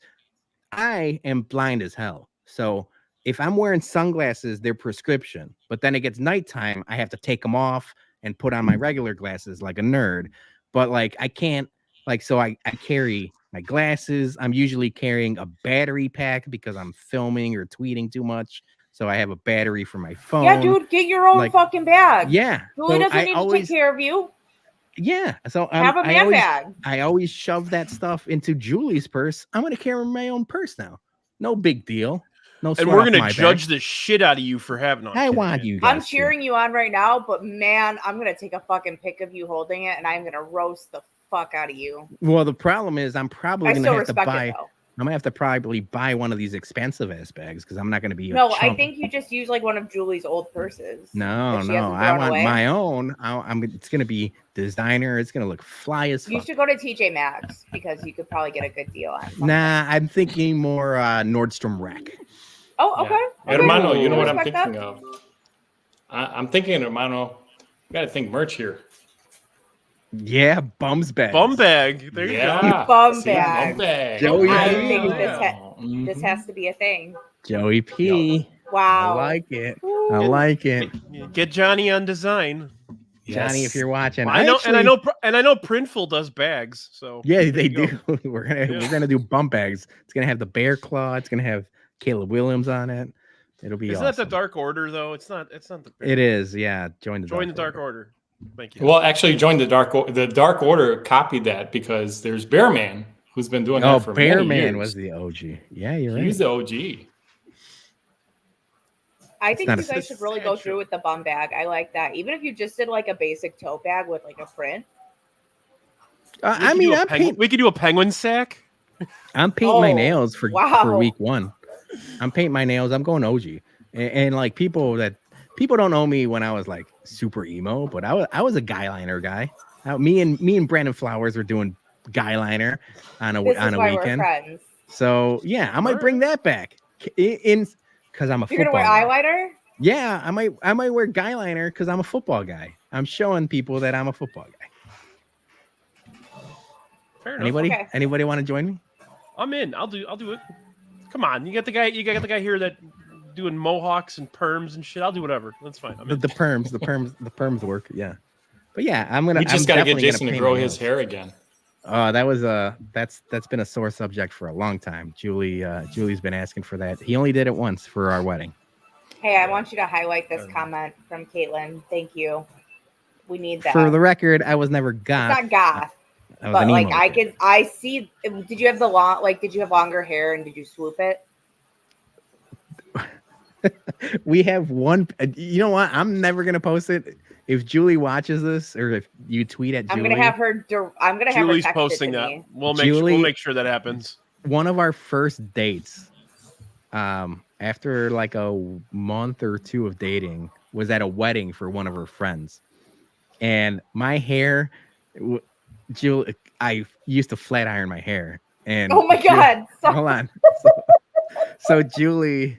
I am blind as hell. So if I'm wearing sunglasses, they're prescription. But then it gets nighttime, I have to take them off and put on my regular glasses like a nerd. But like I can't, so I carry my glasses. I'm usually carrying a battery pack because I'm filming or tweeting too much. So I have a battery for my phone. Yeah, dude, get your own fucking bag. Yeah. Julie doesn't need to take care of you. Yeah. So have a man bag. I always shove that stuff into Julie's purse. I'm going to carry my own purse now. No big deal. No. And we're going to judge the shit out of you for having on. I want you guys. I'm cheering you on right now, but man, I'm going to take a fucking pic of you holding it and I'm going to roast the fuck out of you. Well, the problem is I'm probably going to have to buy. I'm gonna have to probably buy one of these expensive ass bags because I'm not gonna be. No, I think you just use like one of Julie's old purses. No, I want my own. It's gonna be designer. It's gonna look fly as fuck. You should go to TJ Maxx because you could probably get a good deal on. Nah, I'm thinking more Nordstrom Rack. Oh, okay. Yeah. Hermano, you know what I'm thinking of? I'm thinking, Hermano, you gotta think merch here. Yeah, bums bag. Bum bag. There you go. Bum bag. Joey I P. think this has to be a thing. Joey P. Wow. I like it. I like it. Get Johnny on design. Johnny, if you're watching, Well, I know Printful does bags. So yeah, they you do. go. We're gonna do bump bags. It's gonna have the bear claw. It's gonna have Caleb Williams on it. It'll be Isn't awesome. that the Dark Order though? It's not the bear. It is. Yeah, join the Dark Order. Thank you. Well, actually, join the Dark Order. Copied that because there's Bearman who's been doing that for many years. Bearman was the OG. Yeah, you're right. He's the OG. I think you guys should really go through with the bum bag. I like that. Even if you just did like a basic tote bag with like a print. We could do a penguin sack. I'm painting my nails for week 1. I'm painting my nails. I'm going OG. And like people don't know me when I was like super emo, but I was a guy liner guy. Me and Brandon Flowers were doing guy liner on a weekend. We're friends. So yeah, I might bring that back in because I'm a You're football gonna wear guy. eyeliner? Yeah, I might wear guy liner because I'm a football guy. I'm showing people that I'm a football guy. Fair enough. Anybody want to join me? I'm in. I'll do it. Come on, you got the guy here that doing mohawks and perms and shit. I'll do whatever. That's fine. The perms work. Yeah, but yeah, I'm gonna. We just got to get Jason to grow his hair again. That was that's been a sore subject for a long time. Julie's been asking for that. He only did it once for our wedding. Hey, I want you to highlight this comment from Caitlin. Thank you. We need that. For the record, I was never goth. It's not goth. But like I see. Did you have did you have longer hair and did you swoop it? We have one. You know what? I'm never gonna post it. If Julie watches this, or if you tweet at Julie, I'm gonna have her. Julie's text posting it to that. me. We'll make sure that happens. One of our first dates, after like a month or 2 of dating, was at a wedding for one of her friends, and my hair. Julie, I used to flat iron my hair, and oh my god! Hold on. So Julie,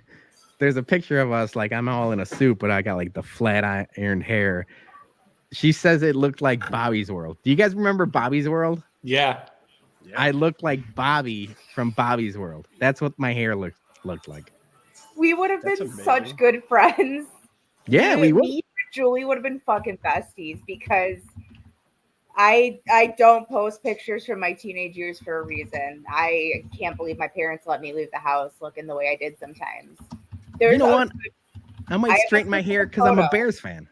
there's a picture of us like I'm all in a suit, but I got like the flat ironed hair. She says it looked like Bobby's World. Do you guys remember Bobby's World? Yeah. I looked like Bobby from Bobby's World. That's what my hair looked like. We would have been such good friends. Yeah, we would. Me and Julie would have been fucking besties because I don't post pictures from my teenage years for a reason. I can't believe my parents let me leave the house looking the way I did sometimes. You know what? I might straighten my hair because I'm a Bears fan.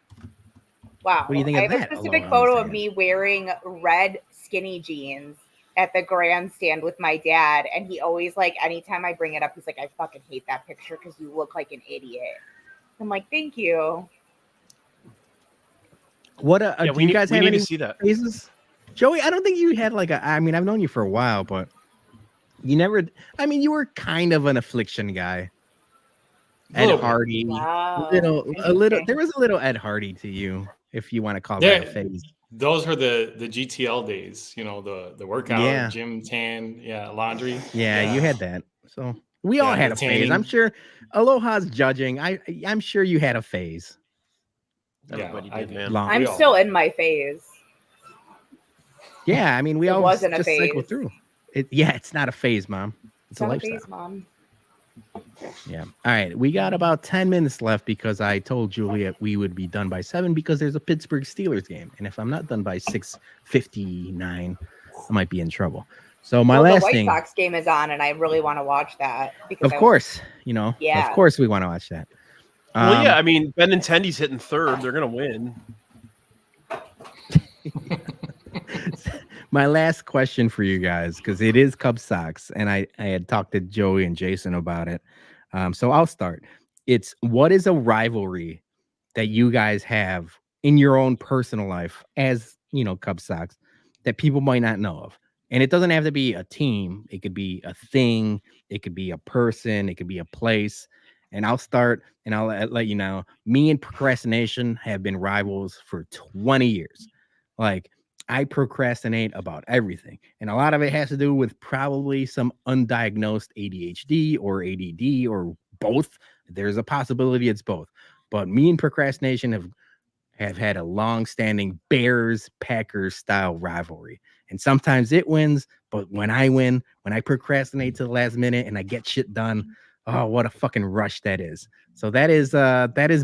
Wow. What do you think of that? I have a specific photo of me wearing red skinny jeans at the grandstand with my dad, and he always anytime I bring it up, he's like, I fucking hate that picture because you look like an idiot. I'm like, thank you. What do you guys have any to see that phases? Joey, I don't think you had I've known you for a while, but you never, you were kind of an affliction guy. Ed Hardy. Wow. A little there was a little Ed Hardy to you, if you want to call that a phase. Those were the GTL days, the workout, gym, tan, laundry. Yeah, you had that. So we all had a phase. I'm sure Aloha's judging. I'm sure you had a phase. Everybody did, man. I'm still in my phase. Yeah, we all wasn't just cycle through. It's not a phase, Mom. It's a lifestyle. Phase, Mom. Yeah. All right. We got about 10 minutes left because I told Juliet we would be done by 7 because there's a Pittsburgh Steelers game. And if I'm not done by 6:59, I might be in trouble. So the White Sox game is on and I really want to watch that. Of course we want to watch that. Well, Benintendi's hitting third. They're going to win. My last question for you guys, because it is Cubs Sox, and I had talked to Joey and Jason about it. So I'll start. It's what is a rivalry that you guys have in your own personal life as, Cubs Sox that people might not know of? And it doesn't have to be a team. It could be a thing. It could be a person. It could be a place. And I'll start and I'll let you know, me and procrastination have been rivals for 20 years. I procrastinate about everything. And a lot of it has to do with probably some undiagnosed ADHD or ADD or both. There's a possibility it's both. But me and procrastination have had a long-standing Bears-Packers style rivalry. And sometimes it wins, but when I win, when I procrastinate to the last minute and I get shit done, oh, what a fucking rush that is. So that is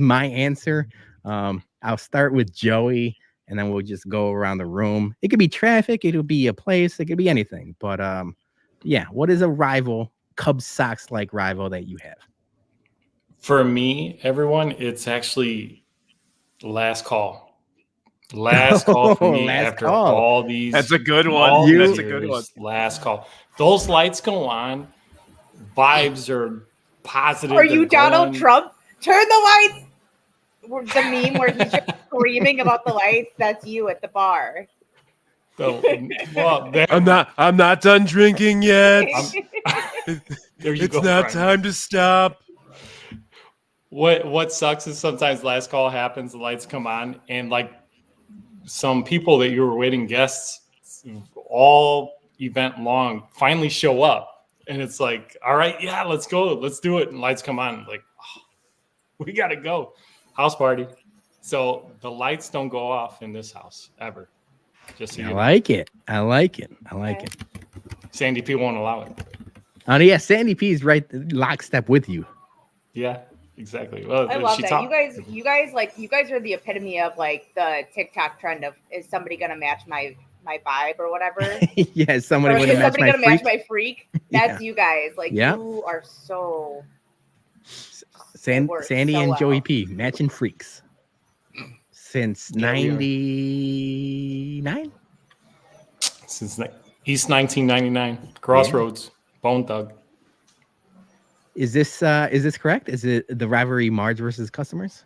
my answer. I'll start with Joey and then we'll just go around the room. It could be traffic, it'll be a place, it could be anything. But yeah, what is a rival, Cubs Sox like rival that you have? For me, everyone, it's actually last call. Last call for me Last after call. all these. That's a good one. all That's these a good years, one. Last call. Those lights go on. Vibes are positive. Are you they're Donald going. Trump? Turn the lights. The meme where he's just screaming about the lights. That's you at the bar. So, well, there, I'm not done drinking yet. there you It's go, not friend. time to stop. What sucks is sometimes last call happens, the lights come on, and like some people that you were waiting guests all event long finally show up, and it's like, all right, yeah, let's go, let's do it, and lights come on, like, oh, we gotta go, house party. So the lights don't go off in this house ever. Just so I you know. like it. I like it. I like it. Sandy P won't allow it. Oh yeah, Sandy P's right lockstep with you. Yeah, exactly. Well, I love she that. taught- You guys are the epitome of like the TikTok trend of, is somebody gonna match my vibe or whatever? Yeah, somebody Or would is match somebody my gonna freak. match my freak? That's Yeah. you guys. Like Yeah. you are so works Sandy so and well. Joey P matching freaks since Yeah, we are. 99. Since East 1999, Crossroads, Bone Thug. Is this correct? Is it the rivalry Marge versus customers?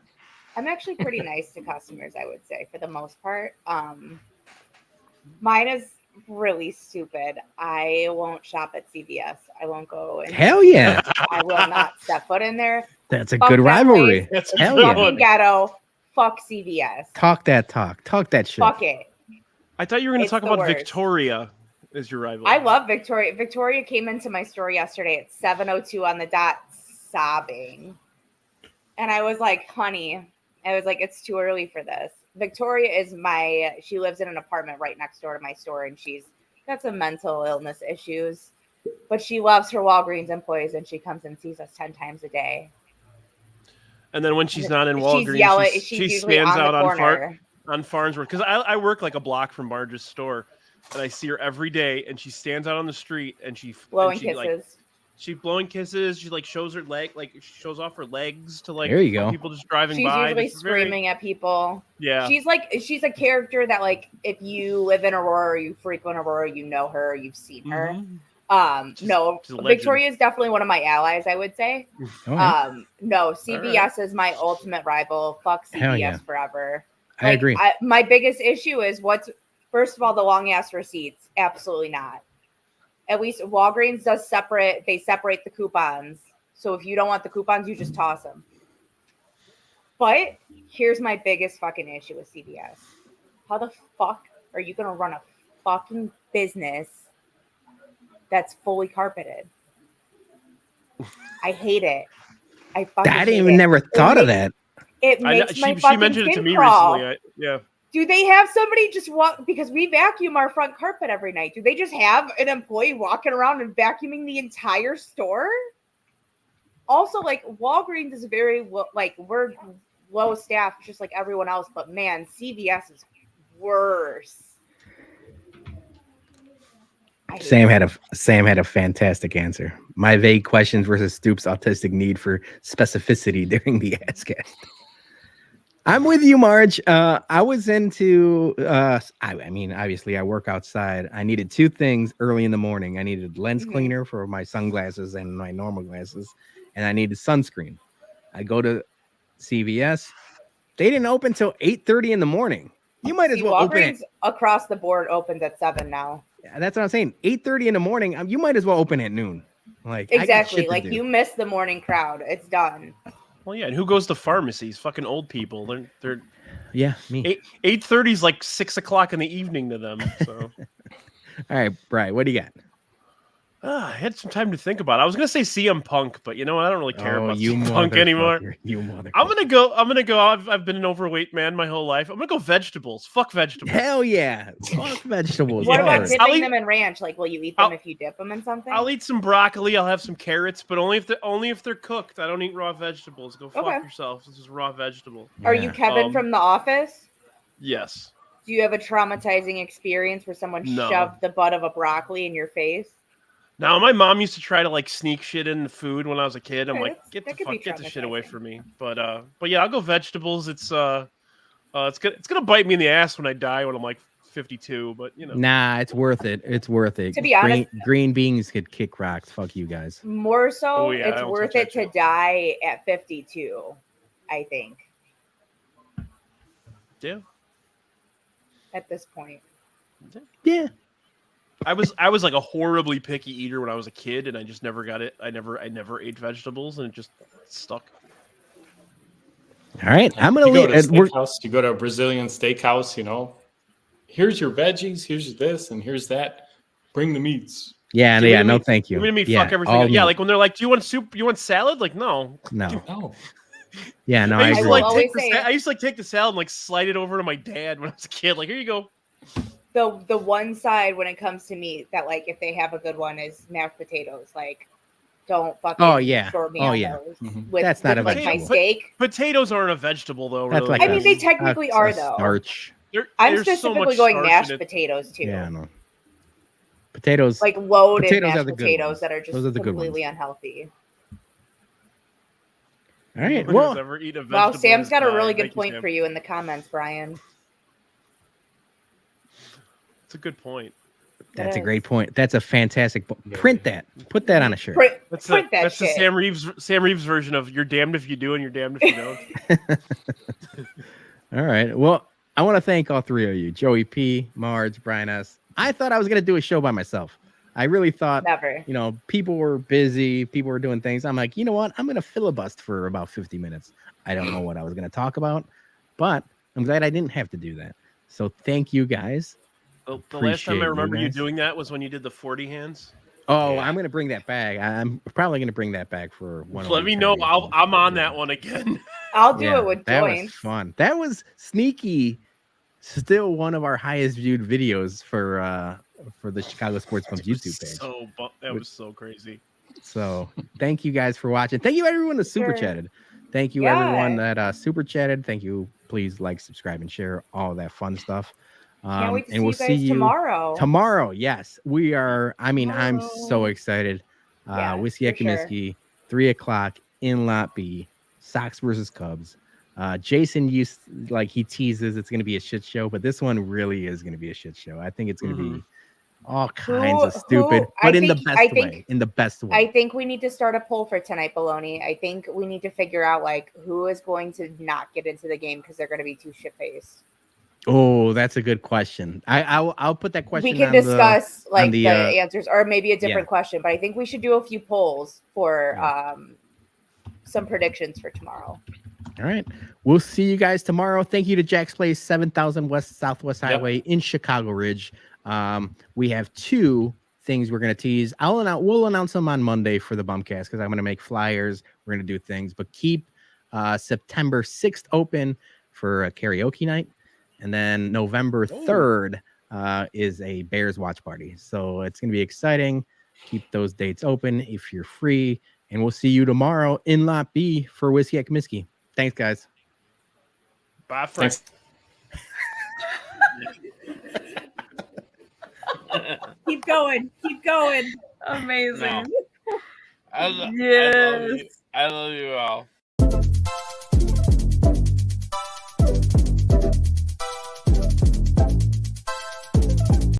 I'm actually pretty nice to customers, I would say, for the most part. Mine is really stupid. I won't shop at CVS. I won't go in. Hell yeah, I will not step foot in there. that's a Fuck good that rivalry. place. That's a Hell good yeah. Fucking one. ghetto. Fuck CVS. Talk that shit. Fuck it. I thought you were going to It's talk the about worst. Victoria as your rival. I love Victoria. Victoria came into my store yesterday at 7:02 on the dot, sobbing. And I was like, honey, I was like, it's too early for this. Victoria is she lives in an apartment right next door to my store, and she's got some mental illness issues, but she loves her Walgreens employees, and she comes and sees us 10 times a day. And then when she's not in Walgreens, She's she usually stands on the out corner. on Farnsworth. Because I work like a block from Marge's store, and I see her every day, and she stands out on the street, and Blowing she, kisses. Like, she blowing kisses. She like shows her leg, like she shows off her legs to like There you go. people just driving She's by. usually It's very- screaming at people. Yeah. She's a character that, like, if you live in Aurora, or you frequent Aurora, you know her, or you've seen her. Mhm. No, she's a legend. Victoria is definitely one of my allies, I would say. All right. No, CVS is my ultimate rival. Fuck Hell CVS yeah. forever. I agree. My biggest issue is first of all, the long ass receipts. Absolutely not. At least Walgreens does separate the coupons. So if you don't want the coupons, you just toss them. But here's my biggest fucking issue with CVS. How the fuck are you going to run a fucking business that's fully carpeted? I hate it. I fucking I hate didn't even it. never thought of that. It makes my she fucking mentioned it to skin me crawl. recently. Yeah. Do they have somebody just walk, because we vacuum our front carpet every night? Do they just have an employee walking around and vacuuming the entire store? Also, like, Walgreens is very we're low staff, just like everyone else, but man, CVS is worse. Sam had a fantastic answer. My vague questions versus Stoop's autistic need for specificity during the Askcast. I'm with you, Marge. I was into I mean, obviously I work outside. I needed two things early in the morning. I needed lens cleaner for my sunglasses and my normal glasses, and I needed sunscreen. I go to CVS. They didn't open till 8:30 in the morning. You might as well open it. Walgreens across the board opens at 7 now. That's what I'm saying. 8:30 in the morning. You might as well open at noon. Like, I got Exactly. shit to Like, do. you miss the morning crowd. It's done. Well, yeah. And who goes to pharmacies? Fucking old people. They're Yeah, me. 8:30 is like 6 o'clock in the evening to them. So. All right, Brian, what do you got? I had some time to think about it. I was gonna say CM Punk, but you know what? I don't really care about you CM Punk anymore. motherfucker. You motherfucker. I'm gonna go. I've been an overweight man my whole life. I'm gonna go vegetables. Fuck vegetables. Hell yeah. Fuck vegetables. What about hard. dipping I'll eat- them in ranch? Like, will you eat them if you dip them in something? I'll eat some broccoli. I'll have some carrots, but only if they're cooked. I don't eat raw vegetables. Go fuck Okay. yourself. This is raw vegetable. Are you Kevin Um, from The Office? Yes. Do you have a traumatizing experience where someone No. shoved the butt of a broccoli in your face? Now, my mom used to try to like sneak shit in the food when I was a kid. I'm Okay, like, get that the could be shit away traumatizing. from me. But yeah, I'll go vegetables. It's gonna bite me in the ass when I die when I'm like 52. But you know, Nah, it's worth it. It's worth it. To be honest- green beans could kick rocks. Fuck you guys. More so, Oh, yeah, I it's don't worth touch it that to shit. die at 52, I think, yeah. at this point. Yeah. I was like a horribly picky eater when I was a kid, and I just never got it. I never ate vegetables, and it just stuck. All right. I'm gonna You go leave. to a steakhouse, you go to a Brazilian steakhouse, you know, here's your veggies, here's this, and here's that. Bring the meats. Yeah, Give me the no, meat. thank you. Give me the meat. Yeah, Fuck everything. all Else. Yeah, meat. like when they're like, "Do you want soup? Do you want salad?" Like, no. No. No. Yeah, no, I I used agree. to like always take the say- I used to like take the salad and like slide it over to my dad when I was a kid. Like, here you go. The one side when it comes to meat that, like, if they have a good one, is mashed potatoes. Like, don't fucking Oh, yeah. short me Oh, on yeah. those. Mhm. With, That's not with, a like, my vegetable. steak. Potatoes aren't a vegetable though. That's Really. like I mean, they technically are, though. starch. I'm There's so specifically much going starch mashed in it. potatoes too. Yeah, no. Potatoes. Like loaded Potatoes are mashed the good potatoes ones. that are just Those are the good completely ones. unhealthy. All right. Nobody has Well, ever eaten a Wow, vegetable Sam's and got a died. really good Thank you, point Sam. for you in the comments, Brian. It's a good point. that's a is. great point. That's a fantastic print that. Put that on a shirt. Print, That's print that that's the shit. Sam Reeves version of "You're damned if you do and you're damned if you don't." All right. Well, I want to thank all three of you, Joey P, Marge, Brian S. I thought I was going to do a show by myself. I really thought, Never. you know, people were busy, people were doing things. I'm like, you know what? I'm going to filibust for about 50 minutes. I don't know what I was going to talk about, but I'm glad I didn't have to do that. So thank you guys. The last time I Appreciate you remember you guys. doing that was when you did the 40 hands. Oh, Yeah. I'm going to bring that back. I'm probably going to bring that back for one. Let me know. I'm on that one again. I'll do it with that joints. was fun. That was sneaky. Still one of our highest viewed videos for the Chicago Sports Bum's YouTube page. That was so crazy. So thank you guys for watching. Thank you everyone that super chatted. Thank you everyone that super chatted. Thank you. Please like, subscribe, and share all that fun stuff. Can't wait to and we'll see you guys tomorrow. Tomorrow, yes, we are. I mean, I'm so excited. Yeah, Whiskey at for sure. Comiskey, 3:00 in Lot B, Sox versus Cubs. Jason he teases it's going to be a shit show, but this one really is going to be a shit show. I think it's going to be all kinds of stupid, but in the best way. In the best way. I think we need to start a poll for tonight, Bologna. I think we need to figure out like who is going to not get into the game because they're going to be too shit-faced. Oh, that's a good question. I'll put that question. We can discuss the answers, or maybe a different question. But I think we should do a few polls for some predictions for tomorrow. All right. We'll see you guys tomorrow. Thank you to Jack's Place, 7000 West Southwest Highway in Chicago Ridge. We have 2 things we're going to tease. We'll announce them on Monday for the Bumcast because I'm going to make flyers. We're going to do things, but keep September 6th open for a karaoke night. And then November 3rd is a Bears watch party. So it's going to be exciting. Keep those dates open if you're free. And we'll see you tomorrow in Lot B for Whiskey at Comiskey. Thanks, guys. Bye, friends. Keep going. Keep going. Amazing. No. I love you all.